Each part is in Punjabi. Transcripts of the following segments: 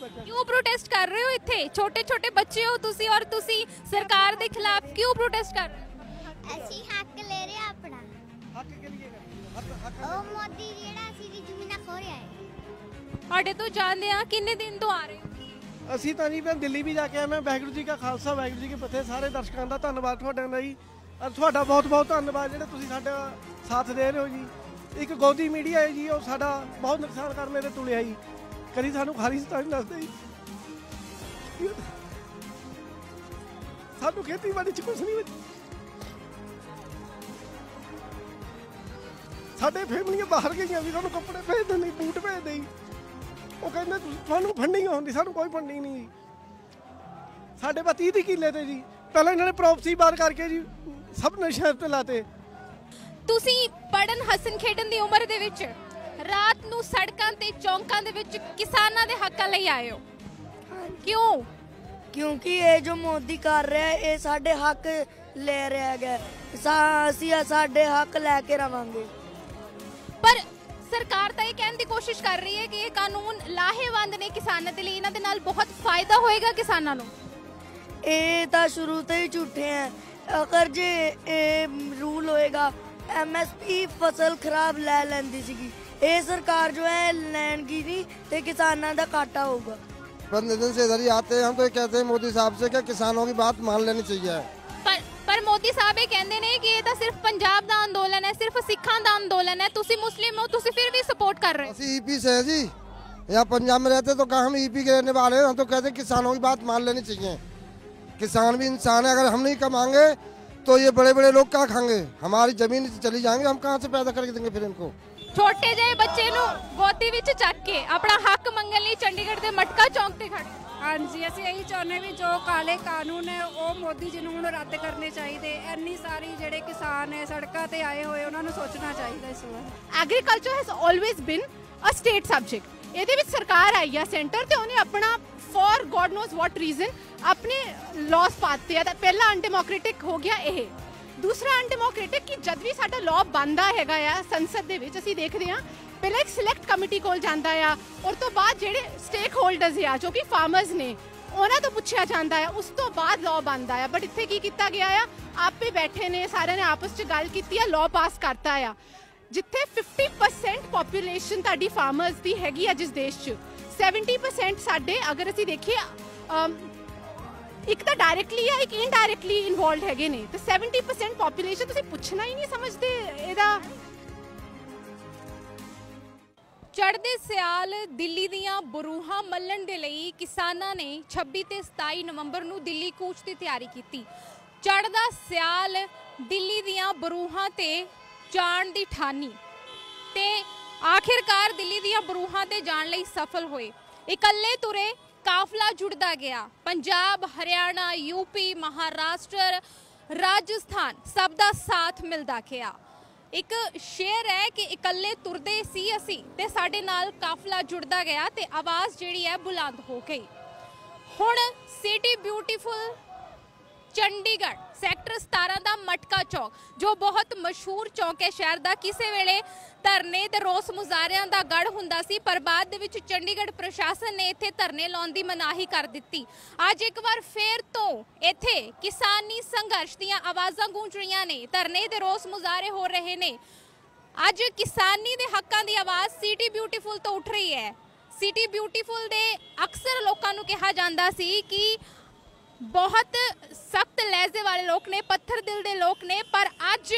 क्यों प्रोटेस्ट कर रहे हो? इत्थे छोटे छोटे बच्चे हो तुसी और तुसी सरकार के खिलाफ क्यों प्रोटेस्ट कर रहे हो? ਅਸੀਂ ਹੱਕ ਲੈ ਰਹੇ ਆ ਆਪਣਾ। ਹੱਕ ਕੇ ਲਈ ਉਹ ਮੋਦੀ ਜਿਹੜਾ ਅਸੀਂ ਦੀ ਜ਼ਮੀਨਾਂ ਖੋ ਰਿਹਾ ਹੈ। ਤੁਹਾਡੇ ਤੋਂ ਜਾਣਦੇ ਆ ਕਿੰਨੇ ਦਿਨ ਤੋਂ ਆ ਰਹੇ ਹੋ? ਅਸੀਂ ਤਾਂ ਜੀ ਮੈਂ ਦਿੱਲੀ ਵੀ ਜਾ ਕੇ ਆਇਆ। ਮੈਂ ਵਾਹਿਗੁਰੂ ਜੀ ਕਾ ਖਾਲਸਾ ਵਾਹਿਗੁਰੂ ਜੀ ਕੀ ਫਤਿਹ। ਸਾਰੇ ਦਰਸ਼ਕਾਂ ਦਾ ਧੰਨਵਾਦ ਤੁਹਾਡਾ ਦਾ ਜੀ। ਤੁਹਾਡਾ ਬਹੁਤ ਬਹੁਤ ਧੰਨਵਾਦ ਜਿਹੜੇ ਤੁਸੀਂ ਸਾਡਾ ਸਾਥ ਦੇ ਰਹੇ ਹੋ ਜੀ। ਇੱਕ ਗੋਦੀ ਮੀਡੀਆ ਹੈ ਜੀ, ਉਹ ਸਾਡਾ ਬਹੁਤ ਨੁਕਸਾਨ ਕਰਨੇ ਤੇ ਤੁਲਿਆ ਜੀ। ਕਦੀ ਸਾਨੂੰ ਖਾਲਿਸਤਾਨ ਨਹੀਂ ਦੱਸਦੇ ਜੀ। ਸਾਨੂੰ ਖੇਤੀਬਾੜੀ 'ਚ ਕੁਛ ਨਹੀਂ ਬਚਿਆ। ਸਾਡੇ ਫੈਮਲੀਆਂ ਬਾਹਰ ਗਈਆਂ ਵੀ, ਸਾਨੂੰ ਕੱਪੜੇ ਭੇਜਦੇ ਨਹੀਂ, ਬੂਟ ਭੇਜਦੇ ਜੀ। ਉਹ ਕਹਿੰਦੇ ਤੁਹਾਨੂੰ ਫੰਡਿੰਗ ਹੁੰਦੀ, ਸਾਨੂੰ ਕੋਈ ਫੰਡਿੰਗ ਨਹੀਂ ਜੀ। ਸਾਡੇ ਪਾ 30 ਕਿੱਲੇ ਤੇ ਜੀ ਪਹਿਲਾਂ ਇਹਨਾਂ ਨੇ ਪ੍ਰੋਪਰਟੀ ਬਾਹਰ ਕਰਕੇ ਜੀ ਸਭ ਨਸ਼ਿਆਂ ਤੇ ਲਾਤੇ। ਤੁਸੀਂ ਪੜਨ ਹੱਸਣ ਖੇਡਣ ਦੀ ਉਮਰ ਦੇ ਵਿੱਚ ਰਾਤ ਨੂੰ ਸੜਕਾਂ ਤੇ ਚੌਂਕਾਂ ਦੇ ਵਿੱਚ ਕਿਸਾਨਾਂ ਦੇ ਹੱਕਾਂ ਲਈ ਆਏ ਹੋ, ਕਿਉਂ? क्योंकि ये जो मोदी कर रहा है ये साडे हक ले रहा है। ਅਸੀਂ ਸਾਡੇ ਹੱਕ ਲੈ ਕੇ ਰਵਾਂਗੇ। ਪਰ ਸਰਕਾਰ ਤਾਂ ਇਹ ਕਹਿਣ ਦੀ ਕੋਸ਼ਿਸ਼ ਕਰ ਰਹੀ ਹੈ ਕਿ ਇਹ ਕਾਨੂੰਨ ਲਾਹੇਵੰਦ ਨੇ ਕਿਸਾਨਾਂ ਦੇ ਲਈ, ਇਹਨਾਂ ਦੇ ਨਾਲ ਬਹੁਤ ਫਾਇਦਾ ਹੋਏਗਾ ਕਿਸਾਨਾਂ ਨੂੰ। ਇਹ ਤਾਂ ਸ਼ੁਰੂ ਤੋਂ ਹੀ ਝੂਠੇ ਹੈ। ਅਗਰ ਜੇ ਇਹ रूल ਹੋਏਗਾ MSP ਫਸਲ ਖਰਾਬ ਲੈ ਲੈਂਦੀ ਸੀਗੀ। ਇਹ सरकार जो है ਲੈਣਗੀ ਨਹੀਂ ਤੇ ਕਿਸਾਨਾਂ ਦਾ ਘਾਟਾ ਹੋਊਗਾ। 15 दिन से इधर ही आते हैं हम, तो ये कहते हैं मोदी साहब से कि किसानों की बात मान लेनी चाहिए। ਪਰ ਮੋਦੀ ਸਾਹਿਬ ਇਹ ਕਹਿੰਦੇ ਨੇ ਕਿ ਇਹ ਤਾਂ ਸਿਰਫ ਪੰਜਾਬ ਦਾ ਅੰਦੋਲਨ ਹੈ, ਸਿਰਫ ਸਿੱਖਾਂ ਦਾ ਅੰਦੋਲਨ ਹੈ। ਤੁਸੀਂ ਮੁਸਲਿਮ ਹੋ, ਤੁਸੀਂ ਫਿਰ ਵੀ ਸਪੋर्ट कर रहे हो। ਅਸੀਂ ईपी से हैं जी, यहाँ पंजाब में रहते तो कहाँ हम ईपी के रहने वाले हैं। हम तो कहते हैं किसानों की बात मान लेनी चाहिए। किसान भी इंसान है, अगर हम नहीं कमाएंगे तो ये बड़े बड़े लोग क्या खाएंगे? हमारी जमीन चली जाएंगे, हम कहाँ से पैदा करके देंगे फिर इनको? ਛੋਟੇ ਜਿਹੇ ਬੱਚੇ ਨੂੰ ਗੋਦੀ ਵਿੱਚ ਚੱਕ ਕੇ ਆਪਣਾ ਹੱਕ ਮੰਗਣ ਲਈ ਚੰਡੀਗੜ੍ਹ ਦੇ ਮਟਕਾ ਚੌਂਕ ਤੇ ਖੜੇ। ਹਾਂਜੀ, ਅਸੀਂ ਇਹੀ ਚਾਹੁੰਦੇ ਵੀ ਜੋ ਕਾਲੇ ਕਾਨੂੰਨ ਹੈ ਉਹ ਮੋਦੀ ਜੀ ਨੂੰ ਹੁਣ ਰੱਦ ਕਰਨੇ ਚਾਹੀਦੇ। ਇੰਨੀ ਸਾਰੀ ਜਿਹੜੇ ਕਿਸਾਨ ਹੈ ਸੜਕਾਂ ਤੇ ਆਏ ਹੋਏ, ਉਹਨਾਂ ਨੂੰ ਸੋਚਣਾ ਚਾਹੀਦਾ ਇਸ ਵਾਰ। ਐਗਰੀਕਲਚਰ ਹੈਜ਼ ਆਲਵੇਜ਼ ਬਿਨ ਅ ਸਟੇਟ ਸਬਜੈਕਟ। ਇਹਦੇ ਵਿੱਚ ਸਰਕਾਰ ਆਈ ਆ ਸੈਂਟਰ ਤੇ, ਉਹਨੇ ਆਪਣਾ for god knows what reason ਆਪਣੇ ਲਾਜ਼ ਪਾਤੇ ਆ। ਤਾਂ ਪਹਿਲਾ ਅਨਡੈਮੋਕ੍ਰੈਟਿਕ ਹੋ ਗਿਆ ਇਹ। दूसरा अनडेमोक्रेटिक कि जब भी साडा लॉ बनता हैगा आ संसद दे विच, असीं देखदे हां पहले एक सिलेक्ट कमेटी कोल जांदा आ और तो बाद जिहड़े स्टेक होल्डर्स आ जो कि फार्मर्स ने उन्हां तो पुछया जांदा है, उस तो बाद लॉ बनता है। बट इत्थे की कीता गया आ, आपे बैठे ने सारे ने आपस च गल कीती आ, लॉ पास करता आ। जिथे 50% पॉपूलेशन तुहाडी फार्मर्स दी हैगी आ जिस देश च, 70% साडे अगर असीं देखिए एक तो डायरेक्टली है, एक इनडायरेक्टली इन्वॉल्व हैगे ने। तो 70% पॉपूलेशन तुसीं पुछना ही नहीं समझते ਇਹਦਾ। ਚੜ੍ਹਦੇ ਸਿਆਲ ਦਿੱਲੀ ਦੀਆਂ ਬਰੂਹਾਂ ਮੱਲਣ ਦੇ ਲਈ ਕਿਸਾਨਾਂ ਨੇ 26 ਤੇ 27 ਨਵੰਬਰ ਨੂੰ ਦਿੱਲੀ ਕੂਚ ਦੀ ਤਿਆਰੀ ਕੀਤੀ। ਚੜ੍ਹਦਾ ਸਿਆਲ ਦਿੱਲੀ ਦੀਆਂ ਬਰੂਹਾਂ ਤੇ ਜਾਣ ਦੀ ਠਾਨੀ ਤੇ ਆਖਿਰਕਾਰ ਦਿੱਲੀ ਦੀਆਂ ਬਰੂਹਾਂ ਤੇ ਜਾਣ ਲਈ ਸਫਲ ਹੋਏ। ਇਕੱਲੇ ਤੁਰੇ ਕਾਫਲਾ ਜੁੜਦਾ ਗਿਆ। ਪੰਜਾਬ, ਹਰਿਆਣਾ, यूपी, महाराष्ट्र, राजस्थान सब ਦਾ ਸਾਥ ਮਿਲਦਾ ਗਿਆ। ਇੱਕ ਸ਼ੇਰ ਹੈ ਕਿ ਇਕੱਲੇ ਤੁਰਦੇ ਸੀ ਅਸੀਂ ਤੇ ਸਾਡੇ ਨਾਲ ਕਾਫਲਾ ਜੁੜਦਾ ਗਿਆ ਤੇ ਆਵਾਜ਼ ਜਿਹੜੀ ਹੈ ਬੁਲੰਦ ਹੋ ਗਈ। ਹੁਣ ਸਿਟੀ ਬਿਊਟੀਫੁਲ ਚੰਡੀਗੜ੍ਹ ਸੈਕਟਰ 17 ਦਾ ਮਟਕਾ ਚੌਕ, ਜੋ ਬਹੁਤ ਮਸ਼ਹੂਰ ਚੌਕ ਹੈ ਸ਼ਹਿਰ ਦਾ, ਕਿਸੇ ਵੇਲੇ ਧਰਨੇ ਤੇ ਰੋਸ ਮੁਜ਼ਾਹਰਿਆਂ ਦਾ ਗੜ ਹੁੰਦਾ ਸੀ, ਪਰ ਬਾਅਦ ਦੇ ਵਿੱਚ ਚੰਡੀਗੜ੍ਹ ਪ੍ਰਸ਼ਾਸਨ ਨੇ ਇੱਥੇ ਧਰਨੇ ਲਾਉਣ ਦੀ ਮਨਾਹੀ ਕਰ ਦਿੱਤੀ। ਅੱਜ ਇੱਕ ਵਾਰ ਫੇਰ ਤੋਂ ਇੱਥੇ ਕਿਸਾਨੀ ਸੰਘਰਸ਼ ਦੀਆਂ ਆਵਾਜ਼ਾਂ ਗੂੰਜ ਰਹੀਆਂ ਨੇ, ਧਰਨੇ ਤੇ ਰੋਸ ਮੁਜ਼ਾਹਰੇ ਹੋ ਰਹੇ ਨੇ। ਅੱਜ ਕਿਸਾਨੀ ਦੇ ਹੱਕਾਂ ਦੀ ਆਵਾਜ਼ ਸਿਟੀ ਬਿਊਟੀਫੁਲ ਤੋਂ ਉੱਠ ਰਹੀ ਹੈ। ਸਿਟੀ ਬਿਊਟੀਫੁਲ ਦੇ ਅਕਸਰ ਲੋਕਾਂ ਨੂੰ ਕਿਹਾ ਜਾਂਦਾ ਸੀ ਕਿ बहुत सख्त लहजे वाले लोग ने, पत्थर दिल के लोग ने, पर अज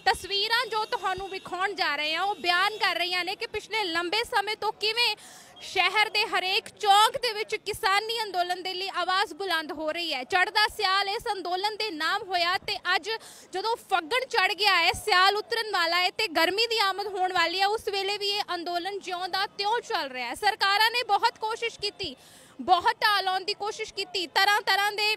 तस्वीरां जो तुहानू विखाउण जा रहे हैं वो बयान कर रही ने कि पिछले लंबे समय तो किवें शहर के हरेक चौक दे विच किसानी अंदोलन दे लई आवाज़ बुलंद हो रही है। चढ़दा सियाल इस अंदोलन के नाम होया ते अज जदों फग्गण चढ़ गया है, सियाल उतरन वाला है ते गर्मी की आमद होने वाली है, उस वेले भी ये अंदोलन ज्यों दा त्यों चल रहा है। सरकारां ने बहुत कोशिश की, बहुत ढाल लाउण दी कोशिश की, तरह तरह के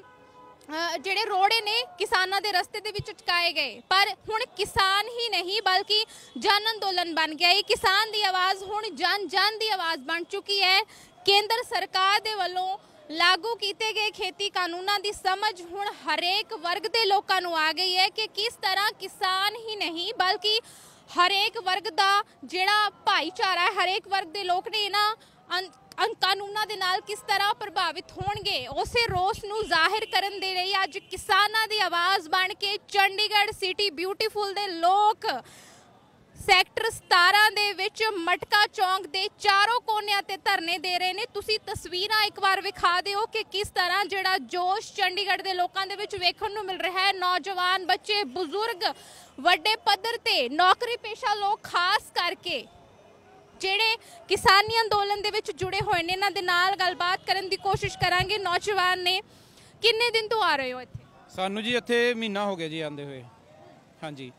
ਜਿਹੜੇ ਰੋੜੇ ਨੇ ਕਿਸਾਨਾਂ ਦੇ ਰਸਤੇ ਦੇ ਵਿੱਚ ਚੁਕਾਏ ਗਏ, ਪਰ ਹੁਣ ਕਿਸਾਨ ਹੀ ਨਹੀਂ ਬਲਕਿ ਜਨ ਅੰਦੋਲਨ ਬਣ ਗਿਆ ਹੈ। ਕਿਸਾਨ ਦੀ ਆਵਾਜ਼ ਹੁਣ ਜਨ ਜਨ ਦੀ ਆਵਾਜ਼ ਬਣ ਚੁੱਕੀ ਹੈ। ਕੇਂਦਰ ਸਰਕਾਰ ਦੇ ਵੱਲੋਂ लागू किए गए खेती कानूनों की समझ हुण हरेक वर्ग के लोगों को आ गई है कि किस तरह किसान ही नहीं बल्कि हरेक वर्ग का जिहड़ा भाईचारा है, हरेक वर्ग के लोग ने इन्हां ਕਾਨੂੰਨਾਂ ਦੇ ਨਾਲ ਕਿਸ ਤਰ੍ਹਾਂ ਪ੍ਰਭਾਵਿਤ ਹੋਣਗੇ, ਉਸੇ ਰੋਸ ਨੂੰ ਜ਼ਾਹਿਰ ਕਰਨ ਦੇ ਲਈ ਅੱਜ ਕਿਸਾਨਾਂ ਦੀ ਆਵਾਜ਼ ਬਣ ਕੇ ਚੰਡੀਗੜ੍ਹ ਸਿਟੀ ਬਿਊਟੀਫੁਲ ਦੇ ਲੋਕ ਸੈਕਟਰ 17 ਦੇ ਵਿੱਚ ਮਟਕਾ ਚੌਂਕ ਦੇ ਚਾਰੋਂ ਕੋਨਿਆਂ ਤੇ ਧਰਨੇ ਦੇ ਰਹੇ ਨੇ। ਤੁਸੀਂ ਤਸਵੀਰਾਂ ਇੱਕ ਵਾਰ ਵਿਖਾ ਦਿਓ ਕਿ ਕਿਸ ਤਰ੍ਹਾਂ ਜਿਹੜਾ ਜੋਸ਼ ਚੰਡੀਗੜ੍ਹ ਦੇ ਲੋਕਾਂ ਦੇ ਵਿੱਚ ਵੇਖਣ ਨੂੰ ਮਿਲ ਰਿਹਾ ਹੈ। ਨੌਜਵਾਨ, ਬੱਚੇ, ਬਜ਼ੁਰਗ, ਵੱਡੇ ਪੱਧਰ ਤੇ ਨੌਕਰੀ ਪੇਸ਼ਾ ਲੋਕ ਖਾਸ ਕਰਕੇ ਜਿਹੜੇ ਕਿਸਾਨੀ ਅੰਦੋਲਨ ਦੇ ਵਿੱਚ ਜੁੜੇ ਹੋਏ ਨੇ, ਇਹਨਾਂ ਦੇ ਨਾਲ ਗੱਲਬਾਤ ਕਰਨ ਦੀ ਕੋਸ਼ਿਸ਼ ਕਰਾਂਗੇ। ਨੌਜਵਾਨ ਨੇ, ਕਿੰਨੇ ਦਿਨ ਤੋਂ ਆ ਰਹੇ ਹੋ ਇੱਥੇ? ਸਾਨੂੰ ਜੀ ਇੱਥੇ ਮਹੀਨਾ ਹੋ ਗਿਆ ਜੀ ਆਂਦੇ ਹੋਏ। ਹਾਂਜੀ,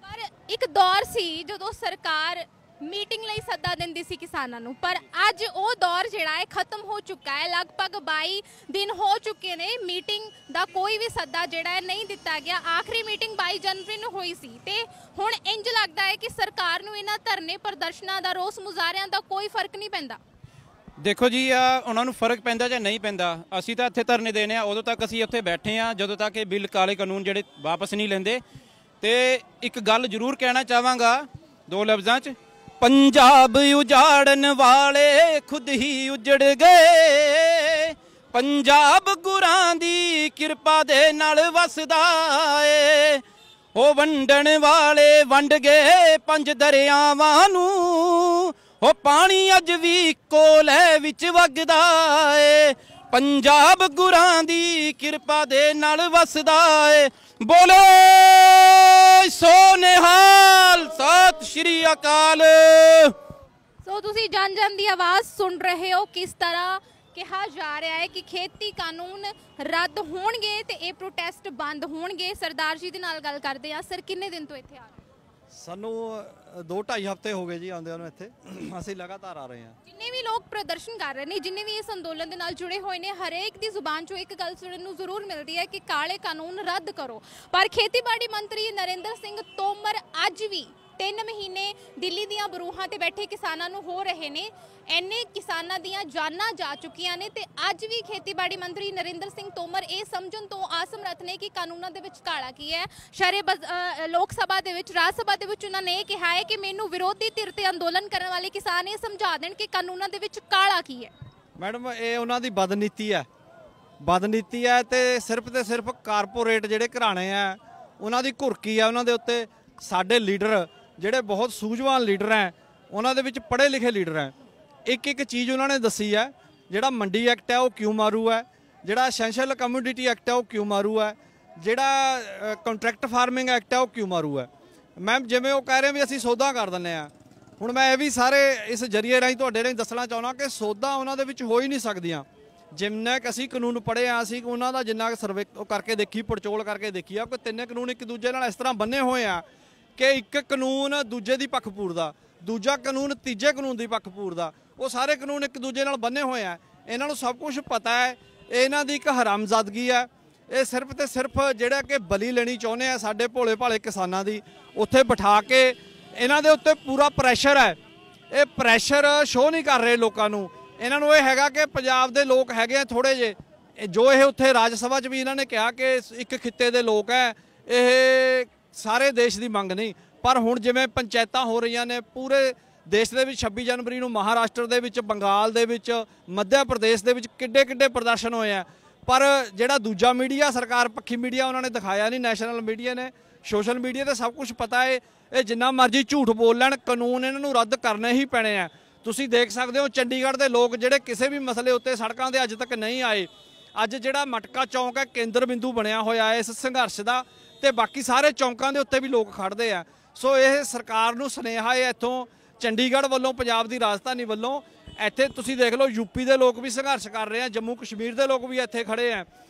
ਪਰ ਇੱਕ ਦੌਰ ਸੀ ਜਦੋਂ ਸਰਕਾਰ ਮੀਟਿੰਗ ਲਈ ਸੱਦਾ ਦਿੰਦੀ ਸੀ ਕਿਸਾਨਾਂ ਨੂੰ, ਪਰ ਅੱਜ ਉਹ ਦੌਰ ਜਿਹੜਾ ਹੈ ਖਤਮ ਹੋ ਚੁੱਕਾ ਹੈ। ਲਗਭਗ 22 ਦਿਨ ਹੋ ਚੁੱਕੇ ਨੇ, ਮੀਟਿੰਗ ਦਾ ਕੋਈ ਵੀ ਸੱਦਾ ਜਿਹੜਾ ਹੈ ਨਹੀਂ ਦਿੱਤਾ ਗਿਆ। ਆਖਰੀ ਮੀਟਿੰਗ 22 ਜਨਵਰੀ ਨੂੰ ਹੋਈ ਸੀ ਤੇ ਹੁਣ ਇੰਜ ਲੱਗਦਾ ਹੈ ਕਿ ਸਰਕਾਰ ਨੂੰ ਇਹਨਾਂ ਧਰਨੇ ਪ੍ਰਦਰਸ਼ਨਾਂ ਦਾ, ਰੋਸ ਮੁਜ਼ਾਹਰਿਆਂ ਦਾ ਕੋਈ ਫਰਕ ਨਹੀਂ ਪੈਂਦਾ। ਦੇਖੋ ਜੀ ਉਹਨਾਂ ਨੂੰ ਫਰਕ ਪੈਂਦਾ ਜਾਂ ਨਹੀਂ ਪੈਂਦਾ, ਅਸੀਂ ਤਾਂ ਇੱਥੇ ਧਰਨੇ ਦੇਣੇ ਆ। ਉਦੋਂ ਤੱਕ ਅਸੀਂ ਉੱਥੇ ਬੈਠੇ ਆ ਜਦੋਂ ਤੱਕ ਇਹ ਬਿੱਲ, ਕਾਲੇ ਕਾਨੂੰਨ ਜਿਹੜੇ ਵਾਪਸ ਨਹੀਂ ਲੈਂਦੇ। ਤੇ ਇੱਕ ਗੱਲ ਜ਼ਰੂਰ ਕਹਿਣਾ ਚਾਹਾਂਗਾ 2 ਲਫ਼ਜ਼ਾਂ 'ਚ, ਪੰਜਾਬ ਉਜਾੜਨ ਵਾਲੇ ਖੁਦ ਹੀ ਉਜੜ ਗਏ, ਪੰਜਾਬ ਗੁਰਾਂ ਦੀ ਕਿਰਪਾ ਦੇ ਨਾਲ ਵਸਦਾ ਏ। ਉਹ ਵੰਡਣ ਵਾਲੇ ਵੰਡ ਗਏ 5 ਦਰਿਆਵਾਂ ਨੂੰ, ਉਹ ਪਾਣੀ ਅੱਜ ਵੀ ਕੋਲੇ ਵਿੱਚ ਵਗਦਾ ਏ। ਪੰਜਾਬ ਗੁਰਾਂ ਦੀ ਕਿਰਪਾ ਦੇ ਨਾਲ ਵਸਦਾ ਏ। ਬੋਲੇ ਸੋ ਨਿਹਾਲ, ਸਤਿ ਸ਼੍ਰੀ ਅਕਾਲ। ਸੋ ਤੁਸੀਂ ਜਨ ਜਨ ਦੀ ਆਵਾਜ਼ ਸੁਣ ਰਹੇ ਹੋ, ਕਿਸ ਤਰ੍ਹਾਂ ਕਿਹਾ ਜਾ ਰਿਹਾ ਹੈ ਕਿ ਖੇਤੀ ਕਾਨੂੰਨ ਰੱਦ ਹੋਣਗੇ ਤੇ ਇਹ ਪ੍ਰੋਟੈਸਟ ਬੰਦ ਹੋਣਗੇ। ਸਰਦਾਰ ਜੀ ਦੇ ਨਾਲ ਗੱਲ ਕਰਦੇ ਆ। ਸਰ, ਕਿੰਨੇ ਦਿਨ ਤੋਂ ਇੱਥੇ ਆ ਰਹੇ? ਸਾਨੂੰ 2-2.5 ਹਫ਼ਤੇ ਹੋ ਗਏ ਜੀ ਆਉਂਦਿਆਂ ਨੂੰ ਇੱਥੇ। ਅਸੀਂ ਲਗਾਤਾਰ ਆ ਰਹੇ ਹਾਂ। ਜਿੰਨੇ ਵੀ ਲੋਕ ਪ੍ਰਦਰਸ਼ਨ ਕਰ ਰਹੇ ਨੇ, ਜਿੰਨੇ ਵੀ ਇਸ ਅੰਦੋਲਨ ਦੇ ਨਾਲ ਜੁੜੇ ਹੋਏ ਨੇ, ਹਰੇਕ ਦੀ ਜ਼ੁਬਾਨ 'ਚੋਂ ਇੱਕ ਗੱਲ ਸੁਣਨ ਨੂੰ ਜ਼ਰੂਰ ਮਿਲਦੀ ਹੈ ਕਿ ਕਾਲੇ ਕਾਨੂੰਨ ਰੱਦ ਕਰੋ। ਪਰ ਖੇਤੀਬਾੜੀ ਮੰਤਰੀ ਨਰਿੰਦਰ ਸਿੰਘ ਤੋਮਰ ਅੱਜ ਵੀ 3 ਮਹੀਨੇ ਦਿੱਲੀ ਦੀਆਂ ਬਰੂਹਾਂ ਤੇ ਬੈਠੇ ਕਿਸਾਨਾਂ ਨੂੰ ਹੋ ਰਹੇ ਨੇ। ਇੰਨੇ ਕਿਸਾਨਾਂ ਦੀਆਂ ਜਾਨਾਂ ਜਾ ਚੁੱਕੀਆਂ ਨੇ ਤੇ ਅੱਜ ਵੀ ਖੇਤੀਬਾੜੀ ਮੰਤਰੀ ਨਰਿੰਦਰ ਸਿੰਘ ਤੋਮਰ ਇਹ ਸਮਝਣ ਤੋਂ ਅਸਮਰੱਥ ਨੇ ਕਿ ਕਾਨੂੰਨਾਂ ਦੇ ਵਿੱਚ ਕਾਲਾ ਕੀ ਹੈ। ਲੋਕ ਸਭਾ ਦੇ ਵਿੱਚ, ਰਾਜ ਸਭਾ ਦੇ ਵਿੱਚ ਉਹਨਾਂ ਨੇ ਇਹ ਕਿਹਾ ਹੈ ਕਿ ਮੈਨੂੰ ਵਿਰੋਧੀ ਧਿਰ ਤੇ ਅੰਦੋਲਨ ਕਰਨ ਵਾਲੇ ਕਿਸਾਨ ਇਹ ਸਮਝਾ ਦੇਣ ਕਿ ਕਾਨੂੰਨਾਂ ਦੇ ਵਿੱਚ ਕਾਲਾ ਕੀ ਹੈ। ਮੈਡਮ, ਇਹ ਉਹਨਾਂ ਦੀ ਬਦਨੀਤੀ ਹੈ ਤੇ ਸਿਰਫ ਕਾਰਪੋਰੇਟ ਜਿਹੜੇ ਘਰਾਣੇ ਆ ਉਹਨਾਂ ਦੀ ਘੁਰਕੀ ਆ ਉਹਨਾਂ ਦੇ ਉੱਤੇ। ਸਾਡੇ ਲੀਡਰ ਜਿਹੜੇ ਬਹੁਤ ਸੂਝਵਾਨ ਲੀਡਰ ਹੈ, ਉਹਨਾਂ ਦੇ ਵਿੱਚ ਪੜ੍ਹੇ ਲਿਖੇ ਲੀਡਰ ਹੈ। ਇੱਕ ਚੀਜ਼ ਉਹਨਾਂ ਨੇ ਦੱਸੀ ਹੈ, ਜਿਹੜਾ ਮੰਡੀ ਐਕਟ ਹੈ ਉਹ ਕਿਉਂ ਮਾਰੂ ਹੈ, ਜਿਹੜਾ ਐਸੈਂਸ਼ੀਅਲ ਕਮੋਡਿਟੀ ਐਕਟ ਹੈ ਉਹ ਕਿਉਂ ਮਾਰੂ ਹੈ, ਜਿਹੜਾ ਕੰਟਰੈਕਟ ਫਾਰਮਿੰਗ ਐਕਟ ਹੈ ਉਹ ਕਿਉਂ ਮਾਰੂ ਹੈ। ਮੈਮ, ਜਿਵੇਂ ਉਹ ਕਹਿ ਰਹੇ ਵੀ ਅਸੀਂ ਸੌਦਾ ਕਰ ਦਿੰਦੇ ਆ, ਹੁਣ ਮੈਂ ਇਹ ਵੀ ਸਾਰੇ ਇਸ ਜਰੀਏ ਰਾਹੀਂ ਤੁਹਾਡੇ ਰਾਹੀਂ ਦੱਸਣਾ ਚਾਹੁੰਦਾ ਕਿ ਸੌਦਾ ਉਹਨਾਂ ਦੇ ਵਿੱਚ ਹੋ ਹੀ ਨਹੀਂ ਸਕਦੀਆਂ। ਜਿੰਨਾ ਕਿ ਅਸੀਂ ਕਾਨੂੰਨ ਪੜ੍ਹੇ ਆ, ਅਸੀਂ ਉਹਨਾਂ ਦਾ ਜਿੰਨਾ ਸਰਵੇ ਕਰਕੇ ਦੇਖੀ, ਪੜਚੋਲ ਕਰਕੇ ਦੇਖੀ ਆ, ਕੋਈ 3 ਕਾਨੂੰਨ ਇੱਕ ਦੂਜੇ ਨਾਲ ਇਸ ਤਰ੍ਹਾਂ ਬੰਨੇ ਹੋਏ ਆ ਕਿ ਇੱਕ ਕਾਨੂੰਨ ਦੂਜੇ ਦੀ ਪੱਖ ਪੂਰਦਾ, ਦੂਜਾ ਕਾਨੂੰਨ ਤੀਜੇ ਕਾਨੂੰਨ ਦੀ ਪੱਖ ਪੂਰਦਾ। ਉਹ ਸਾਰੇ ਕਾਨੂੰਨ ਇੱਕ ਦੂਜੇ ਨਾਲ ਬੰਨੇ ਹੋਏ ਆ। ਇਹਨਾਂ ਨੂੰ ਸਭ ਕੁਝ ਪਤਾ ਹੈ। ਇਹਨਾਂ ਦੀ ਇੱਕ ਹਰਾਮਜ਼ਾਦਗੀ ਹੈ। ਇਹ ਸਿਰਫ ਤੇ ਸਿਰਫ ਜਿਹੜਾ ਕਿ ਬਲੀ ਲੈਣੀ ਚਾਹੁੰਦੇ ਆ ਸਾਡੇ ਭੋਲੇ ਭਾਲੇ ਕਿਸਾਨਾਂ ਦੀ, ਉੱਥੇ ਬਿਠਾ ਕੇ ਇਹਨਾਂ ਦੇ ਉੱਤੇ ਪੂਰਾ ਪ੍ਰੈਸ਼ਰ ਹੈ। ਇਹ ਪ੍ਰੈਸ਼ਰ ਸ਼ੋਅ ਨਹੀਂ ਕਰ ਰਹੇ ਲੋਕਾਂ ਨੂੰ। ਇਹਨਾਂ ਨੂੰ ਇਹ ਹੈਗਾ ਕਿ ਪੰਜਾਬ ਦੇ ਲੋਕ ਹੈਗੇ ਆ ਥੋੜੇ ਜਿਹੇ, ਜੋ ਇਹ ਉੱਥੇ ਰਾਜ ਸਭਾ 'ਚ ਵੀ ਇਹਨਾਂ ਨੇ ਕਿਹਾ ਕਿ ਇੱਕ ਖਿੱਤੇ ਦੇ ਲੋਕ ਹੈ, ਇਹ ਸਾਰੇ ਦੇਸ਼ ਦੀ ਮੰਗ ਨਹੀਂ। ਪਰ ਹੁਣ ਜਿਵੇਂ ਪੰਚਾਇਤਾਂ ਹੋ ਰਹੀਆਂ ਨੇ ਪੂਰੇ ਦੇਸ਼ ਦੇ ਵਿੱਚ, 26 ਜਨਵਰੀ ਨੂੰ ਮਹਾਰਾਸ਼ਟਰ ਦੇ ਵਿੱਚ, ਬੰਗਾਲ ਦੇ ਵਿੱਚ, ਮੱਧ ਪ੍ਰਦੇਸ਼ ਦੇ ਵਿੱਚ ਕਿੱਡੇ ਪ੍ਰਦਰਸ਼ਨ ਹੋਏ ਆ। ਪਰ ਜਿਹੜਾ ਦੂਜਾ ਮੀਡੀਆ, ਸਰਕਾਰ ਪੱਖੀ ਮੀਡੀਆ, ਉਹਨਾਂ ਨੇ ਦਿਖਾਇਆ ਨਹੀਂ। ਨੈਸ਼ਨਲ ਮੀਡੀਆ ਨੇ, ਸੋਸ਼ਲ ਮੀਡੀਆ ਤੇ ਸਭ ਕੁਝ ਪਤਾ ਹੈ। ਇਹ ਜਿੰਨਾ ਮਰਜ਼ੀ ਝੂਠ ਬੋਲ ਲੈਣ, ਕਾਨੂੰਨ ਇਹਨਾਂ ਨੂੰ ਰੱਦ ਕਰਨੇ ਹੀ ਪੈਣੇ ਆ। ਤੁਸੀਂ ਦੇਖ ਸਕਦੇ ਹੋ ਚੰਡੀਗੜ੍ਹ ਦੇ ਲੋਕ ਜਿਹੜੇ ਕਿਸੇ ਵੀ ਮਸਲੇ ਉੱਤੇ ਸੜਕਾਂ ਦੇ ਅੱਜ ਤੱਕ ਨਹੀਂ ਆਏ। ਅੱਜ ਜਿਹੜਾ ਮਟਕਾ ਚੌਂਕ ਹੈ ਕੇਂਦਰ ਬਿੰਦੂ ਬਣਿਆ ਹੋਇਆ ਹੈ ਇਸ ਸੰਘਰਸ਼ ਦਾ, ਤੇ ਬਾਕੀ ਸਾਰੇ ਚੌਂਕਾਂ ਦੇ ਉੱਤੇ ਵੀ ਲੋਕ ਖੜਦੇ ਆ। ਸੋ ਇਹ ਸਰਕਾਰ ਨੂੰ ਸੁਨੇਹਾ ਹੈ ਇੱਥੋਂ ਚੰਡੀਗੜ੍ਹ ਵੱਲੋਂ, ਪੰਜਾਬ ਦੀ ਰਾਜਧਾਨੀ ਵੱਲੋਂ। ਇੱਥੇ ਤੁਸੀਂ ਦੇਖ ਲਓ ਯੂਪੀ ਦੇ ਲੋਕ ਵੀ ਸੰਘਰਸ਼ ਕਰ ਰਹੇ ਆ, ਜੰਮੂ ਕਸ਼ਮੀਰ ਦੇ ਲੋਕ ਵੀ ਇੱਥੇ ਖੜੇ ਆ,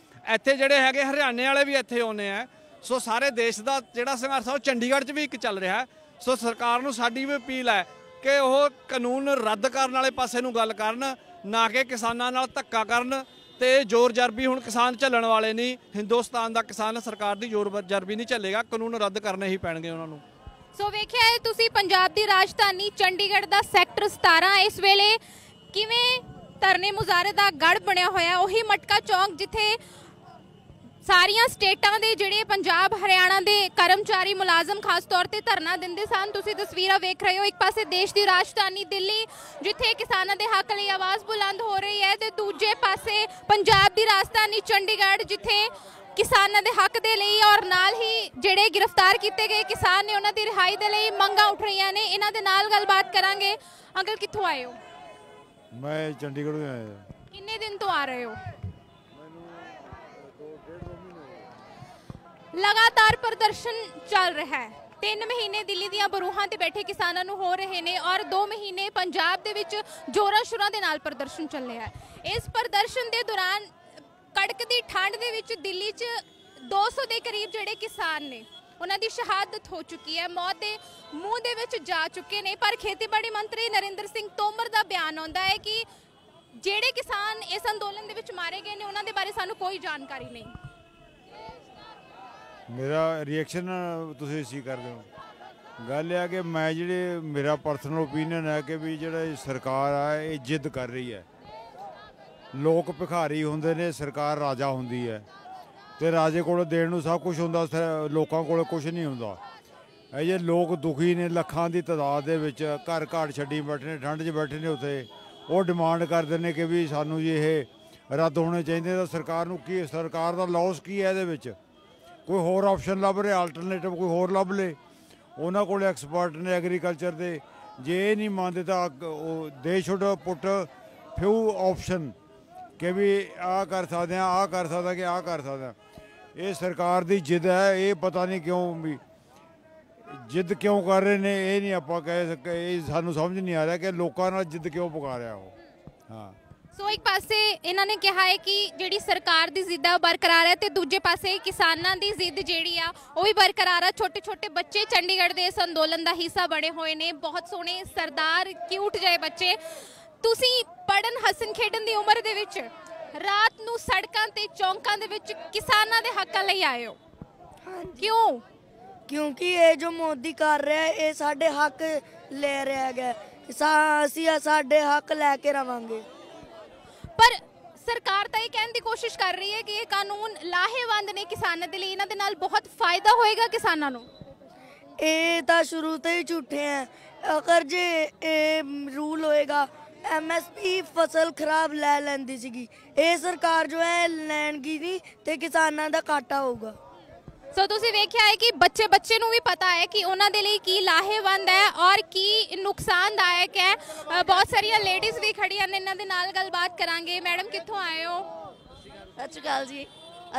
ਇੱਥੇ ਜਿਹੜੇ ਹੈਗੇ ਹਰਿਆਣੇ ਵਾਲੇ ਵੀ ਇੱਥੇ ਆਉਂਦੇ ਆ। ਸੋ ਸਾਰੇ ਦੇਸ਼ ਦਾ ਜਿਹੜਾ ਸੰਘਰਸ਼ ਆ ਉਹ ਚੰਡੀਗੜ੍ਹ 'ਚ ਵੀ ਇੱਕ ਚੱਲ ਰਿਹਾ। ਸੋ ਸਰਕਾਰ ਨੂੰ ਸਾਡੀ ਵੀ ਅਪੀਲ ਹੈ ਕਿ ਉਹ ਕਾਨੂੰਨ ਰੱਦ ਕਰਨ ਵਾਲੇ ਪਾਸੇ ਨੂੰ ਗੱਲ ਕਰਨ, ਨਾ ਕਿ ਕਿਸਾਨਾਂ ਨਾਲ ਧੱਕਾ ਕਰਨ। ਤੇ ਜ਼ੋਰ ਜਰਬੀ ਹੁਣ ਕਿਸਾਨ ਝੱਲਣ ਵਾਲੇ ਨਹੀਂ। ਹਿੰਦੁਸਤਾਨ ਦਾ ਕਿਸਾਨ ਸਰਕਾਰ ਦੀ ਜ਼ੋਰ ਜਰਬੀ ਨਹੀਂ ਝੱਲੇਗਾ। ਕਾਨੂੰਨ ਰੱਦ ਕਰਨੇ ਹੀ ਪੈਣਗੇ ਉਹਨਾਂ ਨੂੰ। ਸੋ ਵੇਖਿਆ ਹੈ ਤੁਸੀਂ ਪੰਜਾਬ ਦੀ ਰਾਜਧਾਨੀ ਚੰਡੀਗੜ੍ਹ ਦਾ ਸੈਕਟਰ 17 ਇਸ ਵੇਲੇ ਕਿਵੇਂ ਧਰਨੇ ਮੁਜ਼ਾਹਰੇ ਦਾ ਗੜ ਬਣਿਆ ਹੋਇਆ। ਉਹੀ ਮਟਕਾ ਚੌਂਕ ਜਿੱਥੇ ਸਾਰੀਆਂ ਸਟੇਟਾਂ ਦੇ ਜਿਹੜੇ ਪੰਜਾਬ ਹਰਿਆਣਾ ਦੇ ਕਰਮਚਾਰੀ ਮੁਲਾਜ਼ਮ ਖਾਸ ਤੌਰ ਤੇ ਧਰਨਾ ਦਿੰਦੇ ਸਨ। ਤੁਸੀਂ ਤਸਵੀਰਾਂ ਵੇਖ ਰਹੇ ਹੋ, ਇੱਕ ਪਾਸੇ ਦੇਸ਼ ਦੀ ਰਾਜਧਾਨੀ ਦਿੱਲੀ ਜਿੱਥੇ ਕਿਸਾਨਾਂ ਦੇ ਹੱਕ ਲਈ ਆਵਾਜ਼ ਬੁਲੰਦ ਹੋ ਰਹੀ ਹੈ ਤੇ ਦੂਜੇ ਪਾਸੇ ਪੰਜਾਬ ਦੀ ਰਾਜਧਾਨੀ ਚੰਡੀਗੜ੍ਹ ਜਿੱਥੇ ਕਿਸਾਨਾਂ ਦੇ ਹੱਕ ਦੇ ਲਈ ਔਰ ਨਾਲ ਹੀ ਜਿਹੜੇ ਗ੍ਰਿਫਤਾਰ ਕੀਤੇ ਗਏ ਕਿਸਾਨ ਨੇ ਉਹਨਾਂ ਦੀ ਰਿਹਾਈ ਦੇ ਲਈ ਮੰਗਾਂ ਉੱਠ ਰਹੀਆਂ ਨੇ। ਇਹਨਾਂ ਦੇ ਨਾਲ ਗੱਲਬਾਤ ਕਰਾਂਗੇ। ਅੰਕਲ ਕਿੱਥੋਂ ਆਏ ਹੋ? ਮੈਂ ਚੰਡੀਗੜ੍ਹ ਤੋਂ ਆਇਆ। ਕਿੰਨੇ ਦਿਨ ਤੋਂ ਆ ਰਹੇ ਹੋ? लगातार प्रदर्शन चल रहा है। 3 महीने दिल्ली ਦੀਆਂ ਬਰੂਹਾਂ ਤੇ ਬੈਠੇ ਕਿਸਾਨਾਂ ਨੂੰ ਹੋ ਰਹੇ ਨੇ ਔਰ 2 ਮਹੀਨੇ ਪੰਜਾਬ ਦੇ ਵਿੱਚ ਜੋਰਾਂ ਸ਼ੁਰਾਂ ਦੇ ਨਾਲ ਪ੍ਰਦਰਸ਼ਨ ਚੱਲ ਰਿਹਾ ਹੈ। ਇਸ ਪ੍ਰਦਰਸ਼ਨ ਦੇ ਦੌਰਾਨ ਕੜਕਦੀ ਠੰਡ ਦੇ ਵਿੱਚ ਦਿੱਲੀ 'ਚ 200 ਦੇ ਕਰੀਬ ਜਿਹੜੇ ਕਿਸਾਨ ਨੇ ਉਹਨਾਂ ਦੀ ਸ਼ਹਾਦਤ ਹੋ ਚੁੱਕੀ ਹੈ, ਮੌਤ ਦੇ ਮੂੰਹ ਦੇ ਵਿੱਚ ਜਾ ਚੁੱਕੇ ਨੇ। ਪਰ ਖੇਤੀਬਾੜੀ ਮੰਤਰੀ ਨਰਿੰਦਰ ਸਿੰਘ ਤੋਮਰ ਦਾ ਬਿਆਨ ਆਉਂਦਾ ਹੈ ਕਿ ਜਿਹੜੇ ਕਿਸਾਨ ਇਸ ਅੰਦੋਲਨ ਦੇ ਵਿੱਚ ਮਾਰੇ ਗਏ ਨੇ ਉਹਨਾਂ ਦੇ ਬਾਰੇ ਸਾਨੂੰ ਕੋਈ ਜਾਣਕਾਰੀ ਨਹੀਂ। ਮੇਰਾ ਰਿਐਕਸ਼ਨ ਤੁਸੀਂ ਸੀ ਕਰਦੇ ਹੋ। ਗੱਲ ਇਹ ਆ ਕਿ ਮੈਂ ਜਿਹੜੇ ਮੇਰਾ ਪਰਸਨਲ ਓਪੀਨੀਅਨ ਹੈ ਕਿ ਵੀ ਜਿਹੜਾ ਸਰਕਾਰ ਆ ਇਹ ਜਿੱਦ ਕਰ ਰਹੀ ਹੈ। ਲੋਕ ਭਿਖਾਰੀ ਹੁੰਦੇ ਨੇ, ਸਰਕਾਰ ਰਾਜਾ ਹੁੰਦੀ ਹੈ ਤੇ ਰਾਜੇ ਕੋਲ ਦੇਣ ਨੂੰ ਸਭ ਕੁਝ ਹੁੰਦਾ, ਲੋਕਾਂ ਕੋਲ ਕੁਝ ਨਹੀਂ ਹੁੰਦਾ। ਇਹ ਜੇ ਲੋਕ ਦੁਖੀ ਨੇ ਲੱਖਾਂ ਦੀ ਤਾਦਾਦ ਦੇ ਵਿੱਚ, ਘਰ ਘਾਟ ਛੱਡੀ ਬੈਠੇ ਨੇ, ਠੰਡ 'ਚ ਬੈਠੇ ਨੇ ਉੱਥੇ, ਉਹ ਡਿਮਾਂਡ ਕਰਦੇ ਨੇ ਕਿ ਵੀ ਸਾਨੂੰ ਜੀ ਇਹ ਰੱਦ ਹੋਣੇ ਚਾਹੀਦੇ। ਤਾਂ ਸਰਕਾਰ ਨੂੰ ਕੀ, ਸਰਕਾਰ ਦਾ ਲੌਸ ਕੀ ਹੈ ਇਹਦੇ ਵਿੱਚ? ਕੋਈ ਹੋਰ ਆਪਸ਼ਨ ਲੱਭ ਰਹੇ, ਆਲਟਰਨੇਟਿਵ ਕੋਈ ਹੋਰ ਲੱਭ ਲੇ। ਉਹਨਾਂ ਕੋਲ ਐਕਸਪਰਟ ਨੇ ਐਗਰੀਕਲਚਰ ਦੇ। ਜੇ ਇਹ ਨਹੀਂ ਮੰਨਦੇ ਤਾਂ ਉਹ ਦੇ ਸ਼ੁੱਡ ਪੁੱਟ ਫਿਊ ਆਪਸ਼ਨ ਕਿ ਵੀ ਆਹ ਕਰ ਸਕਦੇ ਹਾਂ, ਆਹ ਕਰ ਸਕਦਾ, ਕਿ ਆਹ ਕਰ ਸਕਦਾ। ਇਹ ਸਰਕਾਰ ਦੀ ਜਿੱਦ ਹੈ। ਇਹ ਪਤਾ ਨਹੀਂ ਕਿਉਂ ਵੀ ਜਿੱਦ ਕਿਉਂ ਕਰ ਰਹੇ ਨੇ, ਇਹ ਨਹੀਂ ਆਪਾਂ ਕਹਿ ਸਕੇ। ਇਹ ਸਾਨੂੰ ਸਮਝ ਨਹੀਂ ਆ ਰਿਹਾ ਕਿ ਲੋਕਾਂ ਨਾਲ ਜਿੱਦ ਕਿਉਂ ਪਕਾ ਰਿਹਾ ਉਹ। ਹਾਂ, ਸੋ ਇੱਕ ਪਾਸੇ ਇਹਨਾਂ ਨੇ ਕਿਹਾ ਹੈ ਕਿ ਜਿਹੜੀ ਸਰਕਾਰ ਦੀ ਜ਼ਿੱਦ ਹੈ ਉਹ ਬਰਕਰਾਰ ਹੈ ਤੇ ਦੂਜੇ ਪਾਸੇ ਕਿਸਾਨਾਂ ਦੀ ਜ਼ਿੱਦ ਜਿਹੜੀ ਆ ਉਹ ਵੀ ਬਰਕਰਾਰ ਆ। ਛੋਟੇ ਛੋਟੇ ਬੱਚੇ ਚੰਡੀਗੜ੍ਹ ਦੇ ਇਸ ਅੰਦੋਲਨ ਦਾ ਹਿੱਸਾ ਬਣੇ ਹੋਏ ਨੇ। ਬਹੁਤ ਸੋਹਣੇ ਸਰਦਾਰ ਕਿਊਟ ਜਿਹੇ ਬੱਚੇ। ਤੁਸੀਂ ਪੜਨ ਹੱਸਣ ਖੇਡਣ ਦੀ ਉਮਰ ਦੇ ਵਿੱਚ ਰਾਤ ਨੂੰ ਸੜਕਾਂ ਤੇ ਚੌਂਕਾਂ ਦੇ ਵਿੱਚ ਕਿਸਾਨਾਂ ਦੇ ਹੱਕਾਂ ਲਈ ਆਏ ਹੋ। ਕਿਉਂ? ਕਿਉਂਕਿ ਇਹ ਜੋ ਮੋਦੀ ਕਰ ਰਿਹਾ ਇਹ ਸਾਡੇ ਹੱਕ ਲੈ ਰਿਹਾ ਹੈਗਾ। ਅਸੀਂ ਸਾਡੇ ਹੱਕ ਲੈ ਕੇ ਰਵਾਂਗੇ। ਪਰ ਸਰਕਾਰ ਤਾਂ ਇਹ ਕਹਿਣ ਦੀ ਕੋਸ਼ਿਸ਼ ਕਰ ਰਹੀ ਹੈ ਕਿ ਇਹ ਕਾਨੂੰਨ ਲਾਹੇਵੰਦ ਨੇ ਕਿਸਾਨਾਂ ਦੇ ਲਈ, ਇਹਨਾਂ ਦੇ ਨਾਲ ਬਹੁਤ ਫਾਇਦਾ ਹੋਏਗਾ ਕਿਸਾਨਾਂ ਨੂੰ। ਇਹ ਤਾਂ ਸ਼ੁਰੂ ਤੋਂ ਹੀ ਝੂਠੇ ਹੈ। ਅਗਰ ਜੇ ਇਹ ਰੂਲ ਹੋਏਗਾ, MSP ਫਸਲ ਖਰਾਬ ਲੈ ਲੈਂਦੀ ਸੀਗੀ। ਇਹ ਸਰਕਾਰ ਜੋ ਹੈ ਲੈਣਗੀ ਨਹੀਂ ਤੇ ਕਿਸਾਨਾਂ ਦਾ ਘਾਟਾ ਹੋਊਗਾ। ਸੋ ਤੁਸੀਂ ਵੇਖਿਆ ਹੈ ਕਿ ਬੱਚੇ ਨੂੰ ਵੀ ਪਤਾ ਹੈ ਕਿ ਉਹਨਾਂ ਦੇ ਲਈ ਕੀ ਲਾਹੇਵੰਦ ਹੈ ਔਰ ਕੀ ਨੁਕਸਾਨਦਾਇਕ ਹੈ। ਬਹੁਤ ਸਾਰੀਆਂ ਲੇਡੀਜ਼ ਵੀ ਖੜੀਆਂ ਨੇ, ਇਹਨਾਂ ਦੇ ਨਾਲ ਗੱਲਬਾਤ ਕਰਾਂਗੇ। ਮੈਡਮ ਕਿੱਥੋਂ ਆਏ ਹੋ? ਸਤਿ ਸ਼੍ਰੀ ਅਕਾਲ ਜੀ।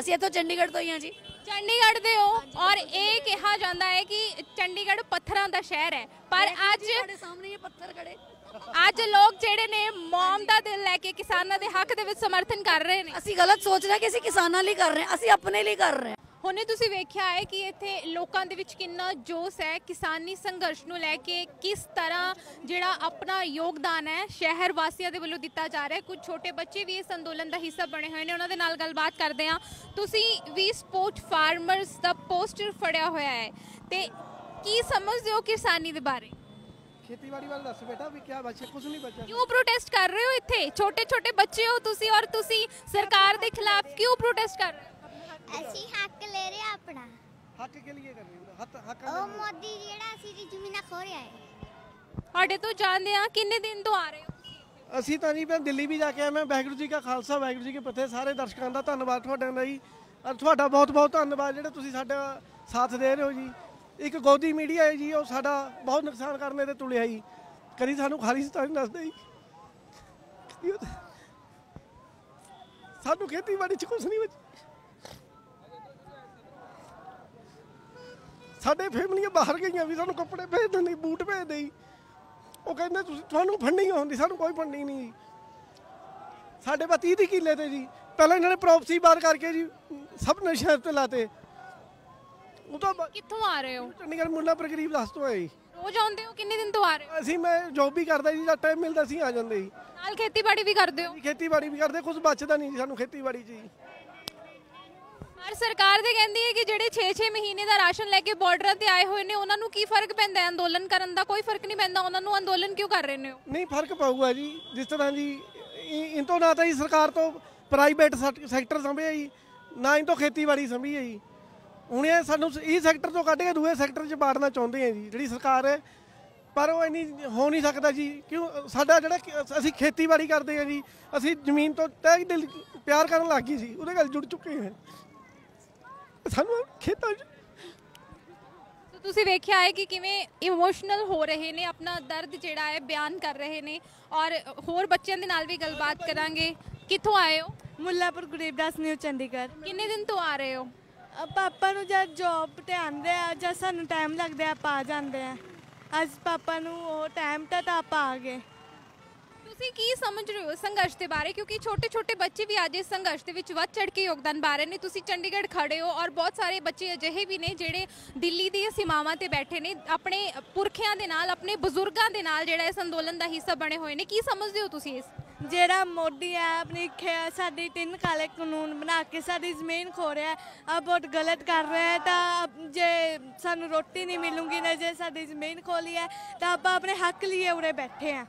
ਅਸੀਂ ਇੱਥੋਂ ਚੰਡੀਗੜ੍ਹ ਤੋਂ ਹੀ ਹਾਂ ਜੀ। ਚੰਡੀਗੜ੍ਹ ਦੇ ਹੋ ਔਰ ਇਹ ਕਿਹਾ ਜਾਂਦਾ ਹੈ ਕਿ ਚੰਡੀਗੜ੍ਹ ਪੱਥਰਾਂ ਦਾ ਸ਼ਹਿਰ ਹੈ, ਪਰ ਅੱਜ ਸਾਡੇ ਸਾਹਮਣੇ ਇਹ ਪੱਥਰ ਖੜੇ। ਅੱਜ ਲੋਕ ਜਿਹੜੇ ਨੇ ਮੌਮ ਦਾ ਦਿਲ ਲੈ ਕੇ ਕਿਸਾਨਾਂ ਦੇ ਹੱਕ ਦੇ ਵਿੱਚ ਸਮਰਥਨ ਕਰ ਰਹੇ ਨੇ। ਅਸੀਂ ਗਲਤ ਸੋਚ ਰਹੇ ਕਿ ਅਸੀਂ ਕਿਸਾਨਾਂ ਲਈ ਕਰ ਰਹੇ ਹਾਂ, ਅਸੀਂ ਆਪਣੇ ਲਈ ਕਰ ਰਹੇ ਹਾਂ। ਹੁਣੇ ਤੁਸੀਂ ਵੇਖਿਆ ਹੈ ਕਿ ਇੱਥੇ ਲੋਕਾਂ ਦੇ ਵਿੱਚ ਕਿੰਨਾ ਜੋਸ਼ ਹੈ ਕਿਸਾਨੀ ਸੰਘਰਸ਼ ਨੂੰ ਲੈ ਕੇ। ਕਿਸ ਤਰ੍ਹਾਂ ਜਿਹੜਾ ਆਪਣਾ ਯੋਗਦਾਨ ਹੈ ਸ਼ਹਿਰ ਵਾਸੀਆਂ ਦੇ ਵੱਲੋਂ ਦਿੱਤਾ ਜਾ ਰਿਹਾ ਹੈ। ਕੁਝ ਛੋਟੇ ਬੱਚੇ ਵੀ ਇਸ ਅੰਦੋਲਨ ਦਾ ਹਿੱਸਾ ਬਣੇ ਹੋਏ ਨੇ, ਉਹਨਾਂ ਦੇ ਨਾਲ ਗੱਲਬਾਤ ਕਰਦੇ ਹਾਂ। ਤੁਸੀਂ ਵੀ ਸਪੋਰਟ ਫਾਰਮਰਸ ਦਾ ਪੋਸਟਰ ਫੜਿਆ ਹੋਇਆ ਹੈ ਤੇ ਕੀ ਸਮਝਦੇ ਹੋ ਕਿਸਾਨੀ ਦੇ ਬਾਰੇ? ਖੇਤੀਬਾੜੀ ਵੱਲ ਦੱਸ ਬੇਟਾ ਵੀ ਕਿਆ ਬਚਿਆ? ਕੁਝ ਨਹੀਂ ਬਚਿਆ। ਕਿਉਂ ਪ੍ਰੋਟੈਸਟ ਕਰ ਰਹੇ ਹੋ? ਇੱਥੇ ਛੋਟੇ ਛੋਟੇ ਬੱਚੇ ਹੋ ਤੁਸੀਂ ਔਰ ਤੁਸੀਂ ਸਰਕਾਰ ਦੇ ਖਿਲਾਫ ਕਿਉਂ ਪ੍ਰੋਟੈਸਟ ਕਰ ਰਹੇ ਹੋ? ਅਸੀਂ ਹੱਕ ਲੈ ਰਹੇ ਆਪਣਾ। ਹੱਕ ਕੇ ਲਈ ਕਰ ਰਹੇ ਹੋ? ਹੱਕ ਉਹ ਮੋਦੀ ਜਿਹੜਾ ਅਸੀਂ ਦੀ ਜ਼ਮੀਨਾਂ ਖੋ ਰਿਹਾ ਹੈ। ਸਾਡੇ ਤੋਂ ਜਾਣਦੇ ਆ ਕਿੰਨੇ ਦਿਨ ਤੋਂ ਆ ਰਹੇ ਹੋ? ਅਸੀਂ ਤਾਂ ਜੀ ਮੈਂ ਦਿੱਲੀ ਵੀ ਜਾ ਕੇ ਆਇਆ। ਮੈਂ ਵਾਹਿਗੁਰੂ ਜੀ ਕਾ ਖਾਲਸਾ ਵਾਹਿਗੁਰੂ ਜੀ ਕੀ ਫਤਿਹ। ਸਾਰੇ ਦਰਸ਼ਕਾਂ ਦਾ ਧੰਨਵਾਦ ਤੁਹਾਡਾ ਦਾ ਜੀ। ਔਰ ਤੁਹਾਡਾ ਬਹੁਤ ਬਹੁਤ ਧੰਨਵਾਦ ਜਿਹੜੇ ਤੁਸੀਂ ਸਾਡਾ ਸਾਥ ਦੇ ਰਹੇ ਹੋ ਜੀ। ਇੱਕ ਗੋਦੀ ਮੀਡੀਆ ਹੈ ਜੀ, ਉਹ ਸਾਡਾ ਬਹੁਤ ਨੁਕਸਾਨ ਕਰਨੇ ਤੇ ਤੁਲਿਆ ਜੀ। ਕਦੀ ਸਾਨੂੰ ਖਾਲਿਸਤਾਨ ਦੱਸਦੇ ਜੀ, ਸਾਨੂੰ ਖੇਤੀਬਾੜੀ 'ਚ ਕੁਛ ਨਹੀਂ ਬਚਿਆ। ਸਾਡੇ ਫੈਮਲੀਆਂ ਬਾਹਰ ਗਈਆਂ ਵੀ ਸਾਨੂੰ ਕੱਪੜੇ ਭੇਜ ਦਿੰਦੇ, ਬੂਟ ਭੇਜਦੇ ਜੀ। ਉਹ ਕਹਿੰਦੇ ਤੁਸੀਂ ਤੁਹਾਨੂੰ ਫੰਡਿੰਗ ਹੁੰਦੀ, ਸਾਨੂੰ ਕੋਈ ਫੰਡਿੰਗ ਨਹੀਂ ਜੀ। ਸਾਡੇ ਪਾ 30 ਦੀ ਕਿੱਲੇ ਤੇ ਜੀ ਪਹਿਲਾਂ ਇਹਨਾਂ ਨੇ ਪ੍ਰੋਪਰਟੀ ਬਾਹਰ ਕਰਕੇ ਜੀ ਸਭ ਨਸ਼ਿਆਂ ਤੇ ਲਾਤੇ। ਉਹ ਤਾਂ ਕਿੱਥੋਂ ਆ ਰਹੇ ਹੋ? ਚੰਡੀਗੜ੍ਹ ਮੁੱਲਾਂਪੁਰ ਗਰੀਬ ਦਾਸ ਤੋਂ ਆਏ ਜੀ। ਰੋਜ਼ ਆਉਂਦੇ ਹੋ? ਕਿੰਨੇ ਦਿਨ ਤੋਂ ਆ ਰਹੇ ਹੋ? ਅਸੀਂ ਮੈਂ ਜੋਬ ਵੀ ਕਰਦਾ ਜੀ, ਜਦ ਟਾਈਮ ਮਿਲਦਾ ਸੀ ਆ ਜਾਂਦੇ ਜੀ। ਨਾਲ ਖੇਤੀਬਾੜੀ ਵੀ ਕਰਦੇ ਹੋ? ਖੇਤੀਬਾੜੀ ਵੀ ਕਰਦੇ, ਕੁਝ ਬਚਦਾ ਨਹੀਂ ਜੀ ਸਾਨੂੰ ਖੇਤੀਬਾੜੀ 'ਚ ਜੀ। ਪਰ ਸਰਕਾਰ ਦੇ ਕਹਿੰਦੀ ਹੈ ਕਿ ਜਿਹੜੇ 6-6 ਮਹੀਨੇ ਦਾ ਰਾਸ਼ਨ ਲੈ ਕੇ ਬਾਰਡਰਾਂ ਤੇ ਆਏ ਹੋਏ ਨੇ ਉਹਨਾਂ ਨੂੰ ਕੀ ਫਰਕ ਪੈਂਦਾ ਹੈ? ਅੰਦੋਲਨ ਕਰਨ ਦਾ ਕੋਈ ਫਰਕ ਨਹੀਂ ਪੈਂਦਾ ਉਹਨਾਂ ਨੂੰ। ਅੰਦੋਲਨ ਕਿਉਂ ਕਰ ਰਹੇ ਨੇ ਉਹ? ਨਹੀਂ ਫਰਕ ਪਊਗਾ ਜੀ। ਜਿਸ ਤਰ੍ਹਾਂ ਜੀ ਇਨ ਤੋਂ ਨਾ ਤਾਂ ਜੀ ਸਰਕਾਰ ਤੋਂ ਪ੍ਰਾਈਵੇਟ ਸੈਕਟਰ ਸੰਭਿਆ ਜੀ, ਨਾ ਹੀ ਤੋਂ ਖੇਤੀਬਾੜੀ ਸਮਝੀ ਹੈ ਜੀ। ਹੁਣ ਇਹ ਸਾਨੂੰ ਇਹ ਸੈਕਟਰ ਤੋਂ ਕੱਢ ਕੇ ਦੂਏ ਸੈਕਟਰ 'ਚ ਵਾੜਨਾ ਚਾਹੁੰਦੇ ਆ ਜੀ ਜਿਹੜੀ ਸਰਕਾਰ ਹੈ, ਪਰ ਉਹ ਇੰਨੀ ਹੋ ਨਹੀਂ ਸਕਦਾ ਜੀ। ਕਿਉਂ ਸਾਡਾ ਜਿਹੜਾ ਅਸੀਂ ਖੇਤੀਬਾੜੀ ਕਰਦੇ ਹਾਂ ਜੀ, ਅਸੀਂ ਜ਼ਮੀਨ ਤੋਂ ਤਹਿ ਦਿਲ ਪਿਆਰ ਕਰਨ ਲੱਗ ਗਏ ਸੀ, ਉਹਦੇ ਨਾਲ ਜੁੜ ਚੁੱਕੇ ਹਾਂ। ਸਾਨੂੰ ਖੇਤਾਂ 'ਚ ਤੁਸੀਂ ਵੇਖਿਆ ਹੈ ਕਿ ਕਿਵੇਂ ਇਮੋਸ਼ਨਲ ਹੋ ਰਹੇ ਨੇ, ਆਪਣਾ ਦਰਦ ਜਿਹੜਾ ਹੈ ਬਿਆਨ ਕਰ ਰਹੇ ਨੇ। ਔਰ ਹੋਰ ਬੱਚਿਆਂ ਦੇ ਨਾਲ ਵੀ ਗੱਲਬਾਤ ਕਰਾਂਗੇ। ਕਿੱਥੋਂ ਆਏ ਹੋ? ਮੁੱਲਾਪੁਰ ਗਰੀਬਦਾਸ ਨਿਊ ਚੰਡੀਗੜ੍ਹ। ਕਿੰਨੇ ਦਿਨ ਤੋਂ ਆ ਰਹੇ ਹੋ? ਪਾਪਾ ਨੂੰ ਜਦ ਜੌਬ ਤੇ ਆਉਂਦੇ ਆ, ਜਦ ਸਾਨੂੰ ਟਾਈਮ ਲੱਗਦਾ ਆਪਾਂ ਆ ਜਾਂਦੇ ਆ। ਅੱਜ ਪਾਪਾ ਨੂੰ ਉਹ ਟਾਈਮ ਤਾਂ ਆਪਾਂ ਆ ਗਏ। ਤੁਸੀਂ ਕੀ ਸਮਝ ਰਹੇ ਹੋ ਸੰਘਰਸ਼ ਦੇ ਬਾਰੇ? ਕਿਉਂਕਿ ਛੋਟੇ ਛੋਟੇ ਬੱਚੇ ਵੀ ਅੱਜ ਇਸ ਸੰਘਰਸ਼ ਦੇ ਵਿੱਚ ਵੱਧ ਚੜ ਕੇ ਯੋਗਦਾਨ ਪਾ ਰਹੇ ਨੇ। ਤੁਸੀਂ ਚੰਡੀਗੜ੍ਹ ਖੜੇ ਹੋ ਔਰ ਬਹੁਤ ਸਾਰੇ ਬੱਚੇ ਅਜਿਹੇ ਵੀ ਨੇ ਜਿਹੜੇ ਦਿੱਲੀ ਦੀਆਂ ਸੀਮਾਵਾਂ ਤੇ ਬੈਠੇ ਨੇ, ਆਪਣੇ ਪੁਰਖਿਆਂ ਦੇ ਨਾਲ, ਆਪਣੇ ਬਜ਼ੁਰਗਾਂ ਦੇ ਨਾਲ ਜਿਹੜਾ ਇਸ ਅੰਦੋਲਨ ਦਾ ਹਿੱਸਾ ਬਣੇ ਹੋਏ ਨੇ। ਕੀ ਸਮਝਦੇ ਹੋ ਤੁਸੀਂ ਇਸ? ਜਿਹੜਾ ਮੋਦੀ ਹੈ ਆਪਣੀ ਸਾਡੀ 3 ਕਾਲੇ ਕਾਨੂੰਨ ਬਣਾ ਕੇ ਸਾਡੀ ਜ਼ਮੀਨ ਖੋ ਰਿਹਾ ਹੈ, ਆ ਬਹੁਤ ਗਲਤ ਕਰ ਰਿਹਾ ਹੈ। ਤਾਂ ਜੇ ਸਾਨੂੰ ਰੋਟੀ ਨਹੀਂ ਮਿਲੂਗੀ ਨਾ ਜੇ ਸਾਡੀ ਜ਼ਮੀਨ ਖੋਲੀ ਹੈ ਤਾਂ ਆਪਾਂ ਆਪਣੇ ਹੱਕ ਲਈ ਉਰੇ ਬੈਠੇ ਹਾਂ।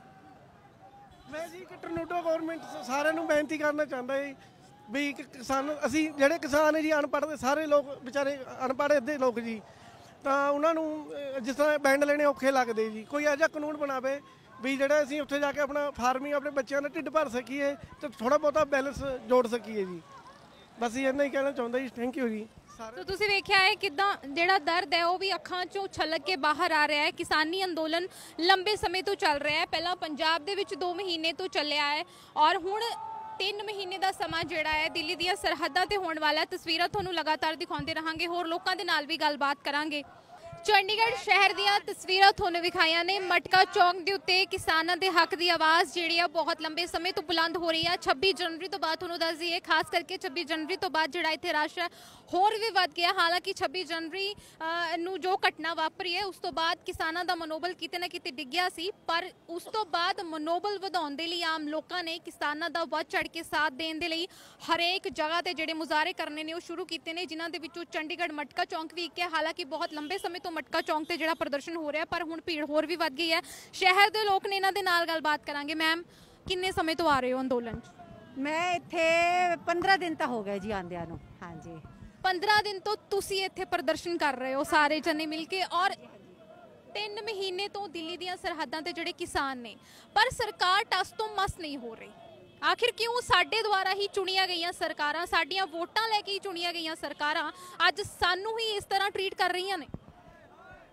ਮੈਂ ਜੀ ਇੱਕ ਟਰਨੂਡੋ ਗਵਰਨਮੈਂਟ ਸਾਰਿਆਂ ਨੂੰ ਬੇਨਤੀ ਕਰਨਾ ਚਾਹੁੰਦਾ ਜੀ ਵੀ ਕਿਸਾਨ, ਅਸੀਂ ਜਿਹੜੇ ਕਿਸਾਨ ਹੈ ਜੀ, ਅਨਪੜ੍ਹ ਸਾਰੇ ਲੋਕ ਵਿਚਾਰੇ ਅਨਪੜ੍ਹ ਅੱਧੇ ਲੋਕ ਜੀ, ਤਾਂ ਉਹਨਾਂ ਨੂੰ ਜਿਸ ਤਰ੍ਹਾਂ ਬੈਂਡ ਲੈਣੇ ਔਖੇ ਲੱਗਦੇ ਜੀ। ਕੋਈ ਇਹੋ ਜਿਹਾ ਕਾਨੂੰਨ ਬਣਾਵੇ ਵੀ ਜਿਹੜਾ ਅਸੀਂ ਉੱਥੇ ਜਾ ਕੇ ਆਪਣਾ ਫਾਰਮਿੰਗ ਆਪਣੇ ਬੱਚਿਆਂ ਦਾ ਢਿੱਡ ਭਰ ਸਕੀਏ ਤੇ ਥੋੜ੍ਹਾ ਬਹੁਤਾ ਬੈਲੈਂਸ ਜੋੜ ਸਕੀਏ ਜੀ। ਬਸ ਇੰਨਾ ਹੀ ਕਹਿਣਾ ਚਾਹੁੰਦਾ ਜੀ। ਥੈਂਕ ਯੂ ਜੀ। तो तुसी वेख्या है किदां जेड़ा दर्द है वो भी अखां चों छलक के बाहर आ रहा है। किसानी अंदोलन लंबे समय तो चल रहा है, पहला पंजाब दे विच 2 महीने तो चलिया है और हुण 3 महीने का समा जिहड़ा है दिल्ली दी सरहदां ते होण वाला है। तस्वीरां तुहानूं लगातार दिखाउंदे रहांगे, होर लोकां दे नाल भी गलबात करांगे। चंडीगढ़ शहर दीयां तस्वीरां तुहानूं विखाईआं ने। मटका चौक दे उत्ते किसानां दे हक दी आवाज़ जिहड़ी है बहुत लंबे समय तो बुलंद हो रही है। 26 जनवरी तो बाद तुहानूं दस दईए, खास करके 26 जनवरी तो बाद जिहड़ा इत्थे रश है होर भी वध गया। हालांकि 26 जनवरी नूं जो घटना वापरी है उस तो बाद किसानां दा मनोबल किते ना किते डिग्गिया सी, पर उस तो बाद मनोबल वधाउण दे लई आम लोकां ने किसानां दा वध चढ़ के साथ देण दे लई हरेक जगह ते जिहड़े मुजाहरे करने ने शुरू कीते ने, जिन्हां दे विचों चंडीगढ़ मटका चौक भी एक है। हालांकि बहुत लंबे समय तो मटका चौक ते जिहड़ा प्रदर्शन हो रहा है, पर हुण भीड़ होर भी वध गई है। शहर दे लोक ने इन्हां दे नाल गलबात करांगे। मैम किन्ने समय तो आ रहे हो अंदोलन? मैं इत्थे 15 दिन तो हो गए जी आंदियां नूं। हाँ जी 15 दिन तो तुसी इत्थे प्रदर्शन कर रहे हो सारे जने मिलके, और 3 महीने तो दिल्ली दीयां सरहदां ते जिहड़े किसान ने, पर सरकार टस तो मस नहीं हो रही। आखिर क्यों? साडे द्वारा ही चुनिया गईयां सरकारां, साडियां वोटां लैके ही चुनिया गईयां सरकारां अज सानू ही इस तरह ट्रीट कर रहीआं ने।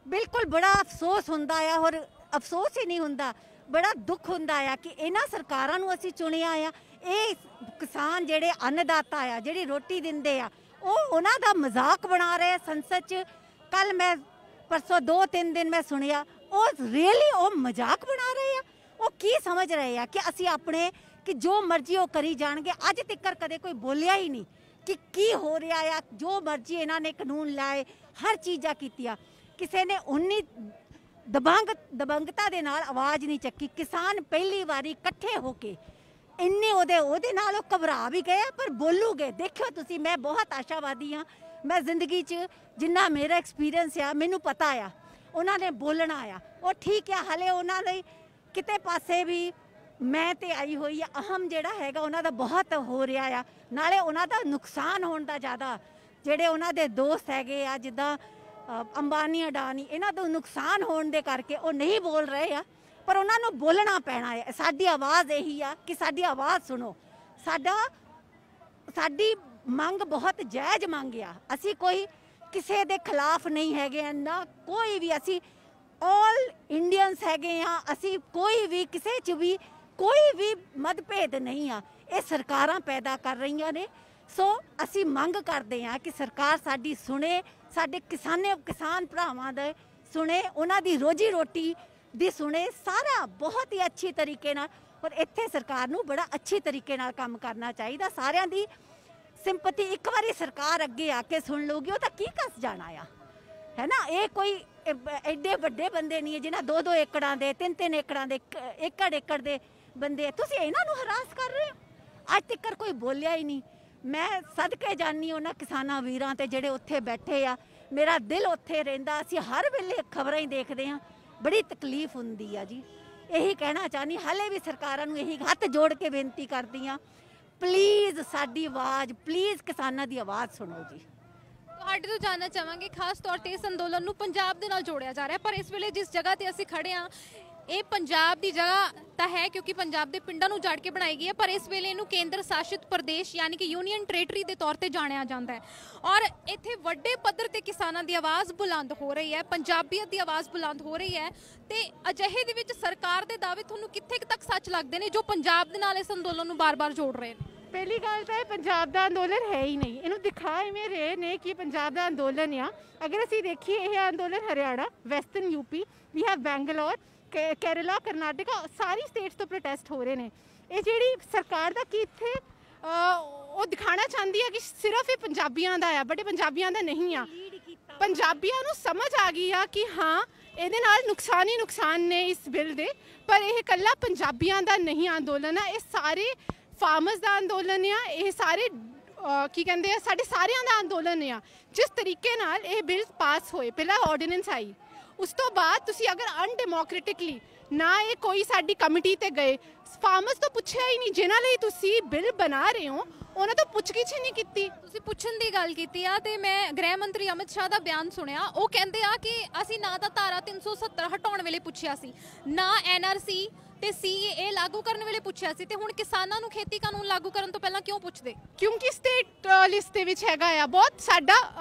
बिल्कुल बड़ा अफसोस हुंदा है, और अफसोस ही नहीं हुंदा, बड़ा दुख हुंदा है कि इन्हां सरकारां नूं असीं चुनिया आ। ये किसान जिहड़े अन्नदाता आ, जिहड़ी रोटी दिंदे आ, ਉਹ ਉਹਨਾਂ ਦਾ ਮਜ਼ਾਕ ਬਣਾ ਰਹੇ ਸੰਸਦ 'ਚ। ਕੱਲ ਮੈਂ ਪਰਸੋਂ 2-3 ਦਿਨ ਮੈਂ ਸੁਣਿਆ ਉਹ ਰੀਅਲੀ ਉਹ ਮਜ਼ਾਕ ਬਣਾ ਰਹੇ ਆ। ਉਹ ਕੀ ਸਮਝ ਰਹੇ ਆ ਕਿ ਅਸੀਂ ਆਪਣੇ ਕਿ ਜੋ ਮਰਜ਼ੀ ਉਹ ਕਰੀ ਜਾਣਗੇ। ਅੱਜ ਤੱਕ ਕਦੇ ਕੋਈ ਬੋਲਿਆ ਹੀ ਨਹੀਂ ਕਿ ਕੀ ਹੋ ਰਿਹਾ ਆ। ਜੋ ਮਰਜ਼ੀ ਇਹਨਾਂ ਨੇ ਕਾਨੂੰਨ ਲਾਏ, ਹਰ ਚੀਜ਼ਾਂ ਕੀਤੀਆਂ, ਕਿਸੇ ਨੇ ਉਨੀ ਦਬੰਗਤਾ ਦੇ ਨਾਲ ਆਵਾਜ਼ ਨਹੀਂ ਚੱਕੀ। ਕਿਸਾਨ ਪਹਿਲੀ ਵਾਰੀ ਇਕੱਠੇ ਹੋ ਕੇ ਇੰਨੇ ਉਹਦੇ ਨਾਲ ਘਬਰਾ ਵੀ ਗਏ, ਪਰ ਬੋਲੂਗੇ। ਦੇਖਿਓ ਤੁਸੀਂ, ਮੈਂ ਬਹੁਤ ਆਸ਼ਾਵਾਦੀ ਹਾਂ। ਮੈਂ ਜ਼ਿੰਦਗੀ 'ਚ ਜਿੰਨਾ ਮੇਰਾ ਐਕਸਪੀਰੀਅੰਸ ਆ, ਮੈਨੂੰ ਪਤਾ ਆ ਉਹਨਾਂ ਨੇ ਬੋਲਣਾ ਆ। ਉਹ ਠੀਕ ਆ, ਹਲੇ ਉਹਨਾਂ ਦੇ ਕਿਤੇ ਪਾਸੇ ਵੀ ਮੈਂ ਤੇ ਆਈ ਹੋਈ ਆ। ਅਹਮ ਜਿਹੜਾ ਹੈਗਾ ਉਹਨਾਂ ਦਾ ਬਹੁਤ ਹੋ ਰਿਹਾ ਆ, ਨਾਲੇ ਉਹਨਾਂ ਦਾ ਨੁਕਸਾਨ ਹੋਣ ਦਾ ਜ਼ਿਆਦਾ। ਜਿਹੜੇ ਉਹਨਾਂ ਦੇ ਦੋਸਤ ਹੈਗੇ ਆ ਜਿੱਦਾਂ ਅੰਬਾਨੀ ਅਡਾਨੀ, ਇਹਨਾਂ ਦਾ ਨੁਕਸਾਨ ਹੋਣ ਦੇ ਕਰਕੇ ਉਹ ਨਹੀਂ ਬੋਲ ਰਹੇ ਆ, ਪਰ ਉਹਨਾਂ ਨੂੰ ਬੋਲਣਾ ਪੈਣਾ ਹੈ। ਸਾਡੀ ਆਵਾਜ਼ ਇਹੀ ਆ ਕਿ ਸਾਡੀ ਆਵਾਜ਼ ਸੁਣੋ। ਸਾਡੀ ਮੰਗ ਬਹੁਤ ਜਾਇਜ਼ ਮੰਗ ਆ। ਅਸੀਂ ਕੋਈ ਕਿਸੇ ਦੇ ਖਿਲਾਫ ਨਹੀਂ ਹੈਗੇ ਨਾ, ਕੋਈ ਵੀ। ਅਸੀਂ ਆਲ ਇੰਡੀਅਨਸ ਹੈਗੇ ਆ। ਅਸੀਂ ਕੋਈ ਵੀ ਕਿਸੇ 'ਚ ਵੀ ਕੋਈ ਵੀ ਮਤਭੇਦ ਨਹੀਂ ਆ। ਇਹ ਸਰਕਾਰਾਂ ਪੈਦਾ ਕਰ ਰਹੀਆਂ ਨੇ। ਸੋ ਅਸੀਂ ਮੰਗ ਕਰਦੇ ਹਾਂ ਕਿ ਸਰਕਾਰ ਸਾਡੀ ਸੁਣੇ, ਸਾਡੇ ਕਿਸਾਨ ਭਰਾਵਾਂ ਦੇ ਸੁਣੇ, ਉਹਨਾਂ ਦੀ ਰੋਜੀ ਰੋਟੀ ਦੀ ਸੁਣੇ, ਸਾਰਾ ਬਹੁਤ ਹੀ ਅੱਛੀ ਤਰੀਕੇ ਨਾਲ। ਔਰ ਇੱਥੇ ਸਰਕਾਰ ਨੂੰ ਬੜਾ ਅੱਛੀ ਤਰੀਕੇ ਨਾਲ ਕੰਮ ਕਰਨਾ ਚਾਹੀਦਾ। ਸਾਰਿਆਂ ਦੀ ਸਿੰਪਥੀ ਇੱਕ ਵਾਰੀ ਸਰਕਾਰ ਅੱਗੇ ਆ ਕੇ ਸੁਣ ਲਊਗੀ, ਉਹ ਤਾਂ ਕੀ ਕੱਸ ਜਾਣਾ ਆ, ਹੈ ਨਾ। ਇਹ ਕੋਈ ਐਡੇ ਵੱਡੇ ਬੰਦੇ ਨਹੀਂ ਹੈ ਜਿਨ੍ਹਾਂ 2-2 ਏਕੜਾਂ ਦੇ 3-3 ਏਕੜਾਂ ਦੇ ਏਕੜ ਦੇ ਬੰਦੇ। ਤੁਸੀਂ ਇਹਨਾਂ ਨੂੰ ਹਰਾਸ ਕਰ ਰਹੇ ਹੋ। ਅੱਜ ਤੱਕ ਕੋਈ ਬੋਲਿਆ ਹੀ ਨਹੀਂ। ਮੈਂ ਸਦਕੇ ਜਾਨੀ ਉਹਨਾਂ ਕਿਸਾਨਾਂ ਵੀਰਾਂ ਤੇ ਜਿਹੜੇ ਉੱਥੇ ਬੈਠੇ ਆ। ਮੇਰਾ ਦਿਲ ਉੱਥੇ ਰਹਿੰਦਾ। ਅਸੀਂ ਹਰ ਵੇਲੇ ਖਬਰਾਂ ਹੀ ਦੇਖਦੇ ਹਾਂ। ਬੜੀ ਤਕਲੀਫ ਹੁੰਦੀ ਆ ਜੀ। ਇਹੀ ਕਹਿਣਾ ਚਾਹੁੰਦੀ, ਹਾਲੇ ਵੀ ਸਰਕਾਰਾਂ ਨੂੰ ਇਹੀ ਹੱਥ ਜੋੜ ਕੇ ਬੇਨਤੀ ਕਰਦੀ ਹਾਂ, ਪਲੀਜ਼ ਸਾਡੀ ਆਵਾਜ਼, ਪਲੀਜ਼ ਕਿਸਾਨਾਂ ਦੀ ਆਵਾਜ਼ ਸੁਣੋ ਜੀ। ਤੁਹਾਡੇ ਤੋਂ ਜਾਣਨਾ ਚਾਹਾਂਗੇ, ਖਾਸ ਤੌਰ ਤੇ ਇਸ ਅੰਦੋਲਨ ਨੂੰ ਪੰਜਾਬ ਦੇ ਨਾਲ ਜੋੜਿਆ ਜਾ ਰਿਹਾ, ਪਰ ਇਸ ਵੇਲੇ ਜਿਸ ਜਗ੍ਹਾ ਤੇ ਅਸੀਂ ਖੜੇ ਹਾਂ ਇਹ ਪੰਜਾਬ ਦੀ ਜਗ੍ਹਾ ਤਾਂ ਹੈ ਕਿਉਂਕਿ ਪੰਜਾਬ ਦੇ ਪਿੰਡਾਂ ਨੂੰ ਉਜਾੜ ਕੇ ਬਣਾਈ ਗਈ ਹੈ, ਪਰ ਇਸ ਵੇਲੇ ਇਹਨੂੰ ਕੇਂਦਰ ਸ਼ਾਸਿਤ ਪ੍ਰਦੇਸ਼ ਯਾਨੀ ਕਿ ਯੂਨੀਅਨ ਟੈਰੀਟਰੀ ਦੇ ਤੌਰ ਤੇ ਜਾਣਿਆ ਜਾਂਦਾ ਹੈ ਔਰ ਇੱਥੇ ਵੱਡੇ ਪੱਧਰ ਤੇ ਕਿਸਾਨਾਂ ਦੀ ਆਵਾਜ਼ ਬੁਲੰਦ ਹੋ ਰਹੀ ਹੈ, ਪੰਜਾਬੀਅਤ ਦੀ ਆਵਾਜ਼ ਬੁਲੰਦ ਹੋ ਰਹੀ ਹੈ। ਤੇ ਅਜਿਹੇ ਦੇ ਵਿੱਚ ਸਰਕਾਰ ਦੇ ਦਾਅਵੇ ਤੁਹਾਨੂੰ ਕਿੱਥੇ ਤੱਕ ਸੱਚ ਲੱਗਦੇ ਨੇ ਜੋ ਪੰਜਾਬ ਦੇ ਨਾਲ ਇਸ ਅੰਦੋਲਨ ਨੂੰ ਬਾਰ-ਬਾਰ ਜੋੜ ਰਹੇ ਨੇ? ਪਹਿਲੀ ਗੱਲ ਤਾਂ ਇਹ ਪੰਜਾਬ ਦਾ ਅੰਦੋਲਨ ਹੈ ਹੀ ਨਹੀਂ, ਇਹਨੂੰ ਦਿਖਾ ਇਵੇਂ ਰਹੇ ਨੇ ਕਿ ਪੰਜਾਬ ਦਾ ਅੰਦੋਲਨ ਆ। ਅਗਰ ਅਸੀਂ ਦੇਖੀਏ ਇਹ ਅੰਦੋਲਨ Haryana, western UP, we have Bangalore, Kerala, Karnataka, ਸਾਰੀ ਸਟੇਟਸ ਤੋਂ ਪ੍ਰੋਟੈਸਟ ਹੋ ਰਹੇ ਨੇ। ਇਹ ਜਿਹੜੀ ਸਰਕਾਰ ਦਾ ਕੀ ਇੱਥੇ ਉਹ ਦਿਖਾਣਾ ਚਾਹੁੰਦੀ ਹੈ ਕਿ ਸਿਰਫ ਇਹ ਪੰਜਾਬੀਆਂ ਦਾ ਆ, ਬਟ ਇਹ ਪੰਜਾਬੀਆਂ ਦਾ ਨਹੀਂ ਆ। ਪੰਜਾਬੀਆਂ ਨੂੰ ਸਮਝ ਆ ਗਈ ਆ ਕਿ ਹਾਂ ਇਹਦੇ ਨਾਲ ਨੁਕਸਾਨ ਹੀ ਨੁਕਸਾਨ ਨੇ ਇਸ ਬਿੱਲ ਦੇ, ਪਰ ਇਹ ਇਕੱਲਾ ਪੰਜਾਬੀਆਂ ਦਾ ਨਹੀਂ ਅੰਦੋਲਨ ਆ, ਇਹ ਸਾਰੇ ਫਾਰਮਰਸ ਦਾ ਅੰਦੋਲਨ ਆ, ਇਹ ਸਾਰੇ ਕੀ ਕਹਿੰਦੇ ਆ ਸਾਡੇ ਸਾਰਿਆਂ ਦਾ ਅੰਦੋਲਨ ਆ। ਜਿਸ ਤਰੀਕੇ ਨਾਲ ਇਹ ਬਿੱਲ ਪਾਸ ਹੋਏ, ਪਹਿਲਾਂ ਆਰਡੀਨੈਂਸ ਆਈ, ਉਸ ਤੋਂ ਬਾਅਦ ਤੁਸੀਂ ਅਗਰ ਅਨਡੈਮੋਕ੍ਰੈਟਿਕਲੀ ਨਾ ਇਹ ਕੋਈ ਸਾਡੀ ਕਮੇਟੀ ਤੇ ਗਏ, ਫਾਰਮਰਸ ਤੋਂ ਪੁੱਛਿਆ ਹੀ ਨਹੀਂ, ਜਿਨ੍ਹਾਂ ਲਈ ਤੁਸੀਂ ਬਿੱਲ ਬਣਾ ਰਹੇ ਹੋ ਉਹਨਾਂ ਤੋਂ ਪੁੱਛਗਿੱਛ ਹੀ ਨਹੀਂ ਕੀਤੀ। ਤੁਸੀਂ ਪੁੱਛਣ ਦੀ ਗੱਲ ਕੀਤੀ ਆ ਤੇ ਮੈਂ ਗ੍ਰਹਿ ਮੰਤਰੀ ਅਮਿਤ ਸ਼ਾਹ ਦਾ ਬਿਆਨ ਸੁਣਿਆ, ਉਹ ਕਹਿੰਦੇ ਆ ਕਿ ਅਸੀਂ ਨਾ ਤਾਂ ਧਾਰਾ 370 ਹਟਾਉਣ ਵੇਲੇ ਪੁੱਛਿਆ ਸੀ, ਨਾ NRC ਤੇ CAA ਲਾਗੂ ਕਰਨ ਵੇਲੇ ਪੁੱਛਿਆ ਸੀ, ਤੇ ਹੁਣ ਕਿਸਾਨਾਂ ਨੂੰ ਖੇਤੀ ਕਾਨੂੰਨ ਲਾਗੂ ਕਰਨ ਤੋਂ ਪਹਿਲਾਂ ਕਿਉਂ ਪੁੱਛਦੇ? ਕਿਉਂਕਿ ਸਟੇਟ ਲਿਸਟ ਦੇ ਵਿੱਚ ਹੈਗਾ ਆ ਬਹੁਤ ਸਾਡਾ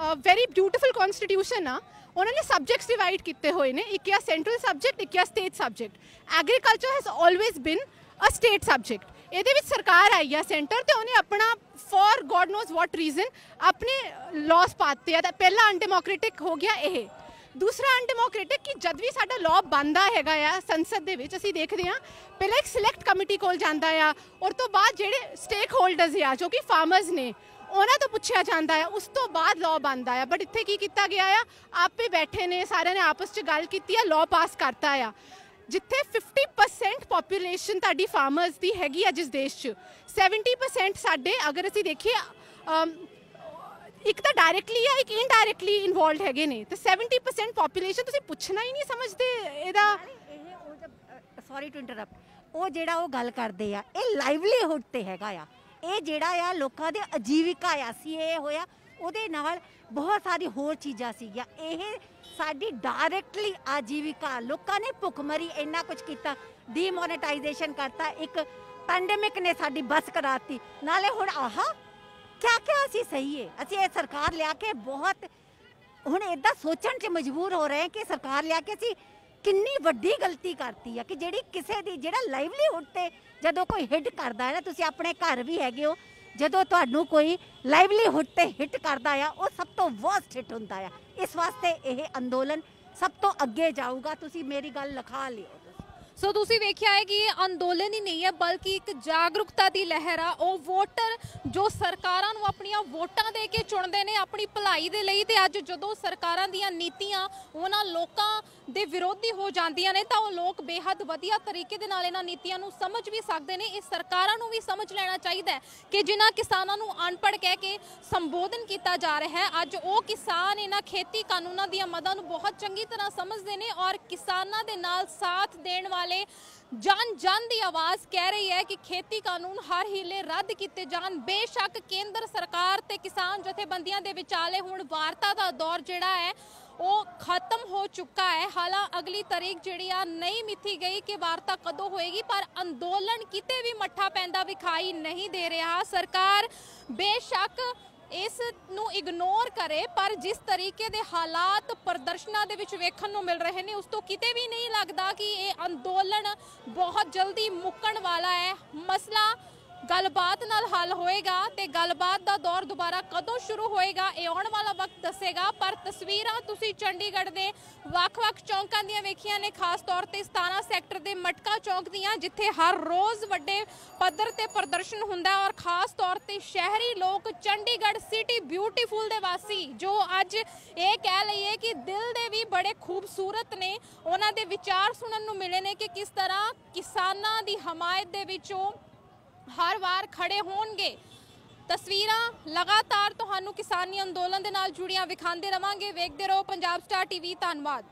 ਵੈਰੀ ਬਿਊਟੀਫੁਲ ਕਨਸਟੀਟਿਊਸ਼ਨ ਆ। ਉਹਨਾਂ ਨੇ ਸਬਜੈਕਟਸ ਡਿਵਾਈਡ ਕੀਤੇ ਹੋਏ ਨੇ, ਇੱਕ ਆ ਸੈਂਟਰਲ ਸਬਜੈਕਟ, ਇੱਕ ਆ state subject. Agriculture has always ਬਿਨ ਅ ਸਟੇਟ ਸਬਜੈਕਟ। ਇਹਦੇ ਵਿੱਚ ਸਰਕਾਰ ਆਈ ਆ ਸੈਂਟਰ ਤੇ ਉਹਨੇ ਆਪਣਾ for god knows what reason ਆਪਣੇ ਲਾਅਸ ਪਾਤੇ ਆ। ਤਾਂ ਪਹਿਲਾ ਅਨਡੈਮੋਕ੍ਰੈਟਿਕ ਹੋ ਗਿਆ ਇਹ। ਦੂਸਰਾ ਅਨਡੈਮੋਕ੍ਰੈਟਿਕ ਕਿ ਜਦ ਵੀ ਸਾਡਾ ਲਾਅ ਬਣਦਾ ਹੈਗਾ ਆ ਸੰਸਦ ਦੇ ਵਿੱਚ, ਅਸੀਂ ਦੇਖਦੇ ਹਾਂ ਪਹਿਲਾਂ ਇੱਕ ਸਿਲੈਕਟ ਕਮੇਟੀ ਕੋਲ ਜਾਂਦਾ ਆ, ਔਰ ਤੋਂ ਬਾਅਦ ਜਿਹੜੇ ਸਟੇਕ ਹੋਲਡਰਸ ਆ ਜੋ ਕਿ ਫਾਰਮਰਸ ਨੇ ਉਹਨਾਂ ਤੋਂ ਪੁੱਛਿਆ ਜਾਂਦਾ ਆ, ਉਸ ਤੋਂ ਬਾਅਦ ਲਾਅ ਬਣਦਾ ਆ। ਬਟ ਇੱਥੇ ਕੀ ਕੀਤਾ ਗਿਆ ਆ, ਆਪੇ ਬੈਠੇ ਨੇ ਸਾਰਿਆਂ ਨੇ ਆਪਸ 'ਚ ਗੱਲ ਕੀਤੀ ਆ, ਲਾਅ ਪਾਸ ਕਰਤਾ ਆ। ਜਿੱਥੇ 50% ਪੋਪੂਲੇਸ਼ਨ ਤੁਹਾਡੀ ਫਾਰਮਰਸ ਦੀ ਹੈਗੀ ਆ ਜਿਸ ਦੇਸ਼ 'ਚ, 70% ਸਾਡੇ ਅਗਰ ਅਸੀਂ ਦੇਖੀਏ ਇੱਕ ਤਾਂ ਡਾਇਰੈਕਟਲੀ ਆ, ਇੱਕ ਇਨਡਾਇਰੈਕਟਲੀ ਇਨਵੋਲਵਡ ਹੈਗੇ ਨੇ, ਤੇ 70% ਪੋਪੂਲੇਸ਼ਨ ਤੁਸੀਂ ਪੁੱਛਣਾ ਹੀ ਨਹੀਂ ਸਮਝਦੇ ਇਹਦਾ। ਸੌਰੀ ਟੂ ਇੰਟਰਰਪਟ, ਉਹ ਜਿਹੜਾ ਉਹ ਗੱਲ ਕਰਦੇ ਆ ਇਹ ਲਾਈਵਲੀਹੁੱਡ ਤੇ ਹੈਗਾ ਆ, ਇਹ ਜਿਹੜਾ ਆ ਲੋਕਾਂ ਦੇ ਆਜੀਵਿਕਾ ਆ। CAA ਹੋਇਆ, ਉਹਦੇ ਨਾਲ ਬਹੁਤ ਸਾਰੀ ਹੋਰ ਚੀਜ਼ਾਂ ਸੀਗੀਆਂ, ਇਹ ਸਾਡੀ ਡਾਇਰੈਕਟਲੀ ਆਜੀਵਿਕਾ। ਲੋਕਾਂ ਨੇ ਭੁੱਖਮਰੀ ਇੰਨਾ ਕੁਝ ਕੀਤਾ, ਡੀਮੋਨੇਟਾਈਜੇਸ਼ਨ ਕਰਤਾ, ਇੱਕ ਪੈਂਡੇਮਿਕ ਨੇ ਸਾਡੀ ਬੱਸ ਕਰਾਤੀ, ਨਾਲੇ ਹੁਣ ਆਹ ਕਿਆ ਅਸੀਂ ਸਹੀ ਹੈ। ਅਸੀਂ ਇਹ ਸਰਕਾਰ ਲਿਆ ਕੇ ਬਹੁਤ ਹੁਣ ਇੱਦਾਂ ਸੋਚਣ 'ਚ ਮਜਬੂਰ ਹੋ ਰਹੇ ਕਿ ਸਰਕਾਰ ਲਿਆ ਕੇ ਅਸੀਂ ਕਿੰਨੀ ਵੱਡੀ ਗਲਤੀ ਕਰਤੀ ਆ ਕਿ ਜਿਹੜੀ ਕਿਸੇ ਦੀ ਜਿਹੜਾ ਲਾਈਵਲੀਹੁੱਡ ਤੇ ਜਦੋਂ ਕੋਈ ਹਿੱਟ ਕਰਦਾ ਹੈ ਨਾ, ਤੁਸੀਂ ਆਪਣੇ ਘਰ ਵੀ ਹੈਗੇ ਹੋ, ਜਦੋਂ ਤੁਹਾਨੂੰ ਕੋਈ ਲਾਈਵਲੀਹੁੱਡ ਤੇ ਹਿੱਟ ਕਰਦਾ ਆ ਉਹ ਸਭ ਤੋਂ ਵਰਸਟ ਹਿੱਟ ਹੁੰਦਾ ਆ। ਇਸ ਵਾਸਤੇ ਇਹ ਅੰਦੋਲਨ ਸਭ ਤੋਂ ਅੱਗੇ ਜਾਊਗਾ, ਤੁਸੀਂ ਮੇਰੀ ਗੱਲ ਲਿਖਾ ਲਿਓ। ਸੋ ਤੁਸੀਂ ਵੇਖਿਆ ਹੈ ਕਿ ਇਹ ਅੰਦੋਲਨ ਹੀ ਨਹੀਂ ਹੈ ਬਲਕਿ ਇੱਕ ਜਾਗਰੂਕਤਾ ਦੀ ਲਹਿਰ ਆ। ਉਹ ਵੋਟਰ ਜੋ ਸਰਕਾਰਾਂ ਨੂੰ ਆਪਣੀਆਂ ਵੋਟਾਂ ਦੇ ਕੇ ਚੁਣਦੇ ਨੇ ਆਪਣੀ ਭਲਾਈ ਦੇ ਲਈ, ਤੇ ਅੱਜ ਜਦੋਂ ਸਰਕਾਰਾਂ ਦੀਆਂ ਨੀਤੀਆਂ ਉਹਨਾਂ ਲੋਕਾਂ ਦੇ ਵਿਰੋਧੀ ਹੋ ਜਾਂਦੀਆਂ ਨੇ ਤਾਂ ਉਹ ਲੋਕ ਬੇਹੱਦ ਵਧੀਆ ਤਰੀਕੇ ਦੇ ਨਾਲ ਇਹਨਾਂ ਨੀਤੀਆਂ ਨੂੰ ਸਮਝ ਵੀ ਸਕਦੇ ਨੇ। ਇਹ ਸਰਕਾਰਾਂ ਨੂੰ ਵੀ ਸਮਝ ਲੈਣਾ ਚਾਹੀਦਾ ਹੈ ਕਿ ਜਿਨ੍ਹਾਂ ਕਿਸਾਨਾਂ ਨੂੰ ਅਨਪੜ੍ਹ ਕਹਿ ਕੇ ਸੰਬੋਧਨ ਕੀਤਾ ਜਾ ਰਿਹਾ ਹੈ, ਅੱਜ ਉਹ ਕਿਸਾਨ ਇਹਨਾਂ ਖੇਤੀ ਕਾਨੂੰਨਾਂ ਦੀਆਂ ਮਦਾਂ ਨੂੰ ਬਹੁਤ ਚੰਗੀ ਤਰ੍ਹਾਂ ਸਮਝਦੇ ਨੇ ਔਰ ਕਿਸਾਨਾਂ ਦੇ ਨਾਲ ਸਾਥ ਦੇਣ ਵਾਲੇ ਜਨ ਦੀ ਆਵਾਜ਼ ਕਹਿ ਰਹੀ ਹੈ ਕਿ ਖੇਤੀ ਕਾਨੂੰਨ ਹਰ ਹੀਲੇ ਰੱਦ ਕੀਤੇ ਜਾਣ। ਬੇਸ਼ੱਕ ਕੇਂਦਰ ਸਰਕਾਰ ਤੇ ਕਿਸਾਨ ਜਥੇਬੰਦੀਆਂ ਦੇ ਵਿਚਾਲੇ ਹੁਣ ਵਾਰਤਾ ਦਾ ਦੌਰ ਜਿਹੜਾ ਹੈ ਉਹ ਖਤਮ ਹੋ ਚੁੱਕਾ ਹੈ। ਹਾਲਾਂਕਿ ਅਗਲੀ ਤਾਰੀਖ ਜਿਹੜੀ ਆ ਨਹੀਂ ਮਿੱਥੀ ਗਈ ਕਿ ਵਾਰਤਾ ਕਦੋਂ ਹੋਏਗੀ, ਪਰ ਅੰਦੋਲਨ ਕਿਤੇ ਵੀ ਮੱਠਾ ਪੈਂਦਾ ਵਿਖਾਈ ਨਹੀਂ ਦੇ ਰਿਹਾ। ਸਰਕਾਰ ਬੇਸ਼ੱਕ ਇਸ ਨੂੰ ਇਗਨੋਰ ਕਰੇ, ਪਰ ਜਿਸ ਤਰੀਕੇ ਦੇ ਹਾਲਾਤ ਪ੍ਰਦਰਸ਼ਨਾਂ ਦੇ ਵਿੱਚ ਵੇਖਣ ਨੂੰ ਮਿਲ ਰਹੇ ਨੇ ਉਸ ਤੋਂ ਕਿਤੇ ਵੀ ਨਹੀਂ ਲੱਗਦਾ ਕਿ ਇਹ ਅੰਦੋਲਨ ਬਹੁਤ ਜਲਦੀ ਮੁੱਕਣ ਵਾਲਾ ਹੈ। ਮਸਲਾ ਗੱਲਬਾਤ ਨਾਲ ਹੱਲ ਹੋਏਗਾ ਤੇ ਗੱਲਬਾਤ ਦਾ ਦੌਰ ਦੁਬਾਰਾ ਕਦੋਂ ਸ਼ੁਰੂ ਹੋਏਗਾ ਇਹ ਆਉਣ ਵਾਲਾ ਵਕਤ ਦੱਸੇਗਾ। ਪਰ ਤਸਵੀਰਾਂ ਤੁਸੀਂ ਚੰਡੀਗੜ੍ਹ ਦੇ ਵੱਖ-ਵੱਖ ਚੌਂਕਾਂ ਦੀਆਂ ਵੇਖੀਆਂ ਨੇ, ਖਾਸ ਤੌਰ ਤੇ 17 ਸੈਕਟਰ ਦੇ ਮਟਕਾ ਚੌਂਕ ਦੀਆਂ, ਜਿੱਥੇ ਹਰ ਰੋਜ਼ ਵੱਡੇ ਪੱਧਰ ਤੇ ਪ੍ਰਦਰਸ਼ਨ ਹੁੰਦਾ ਔਰ ਖਾਸ ਤੌਰ ਤੇ ਸ਼ਹਿਰੀ ਲੋਕ, ਚੰਡੀਗੜ੍ਹ ਸਿਟੀ ਬਿਊਟੀਫੁਲ ਦੇ ਵਾਸੀ ਜੋ ਅੱਜ ਇਹ ਕਹਿ ਲਈਏ ਕਿ ਦਿਲ ਦੇ ਵੀ ਬੜੇ ਖੂਬਸੂਰਤ ਨੇ, ਉਹਨਾਂ ਦੇ ਵਿਚਾਰ ਸੁਣਨ ਨੂੰ ਮਿਲੇ ਨੇ ਕਿ ਕਿਸ ਤਰ੍ਹਾਂ ਕਿਸਾਨਾਂ ਦੀ ਹਮਾਇਤ ਦੇ ਵਿੱਚ ਉਹ ਹਰ ਵਾਰ ਖੜੇ ਹੋਣਗੇ। ਤਸਵੀਰਾਂ ਲਗਾਤਾਰ ਤੁਹਾਨੂੰ ਕਿਸਾਨੀ ਅੰਦੋਲਨ ਦੇ ਨਾਲ ਜੁੜੀਆਂ ਵਿਖਾਉਂਦੇ ਰਵਾਂਗੇ। ਵੇਖਦੇ ਰਹੋ ਪੰਜਾਬ ਸਟਾਰ TV। ਧੰਨਵਾਦ।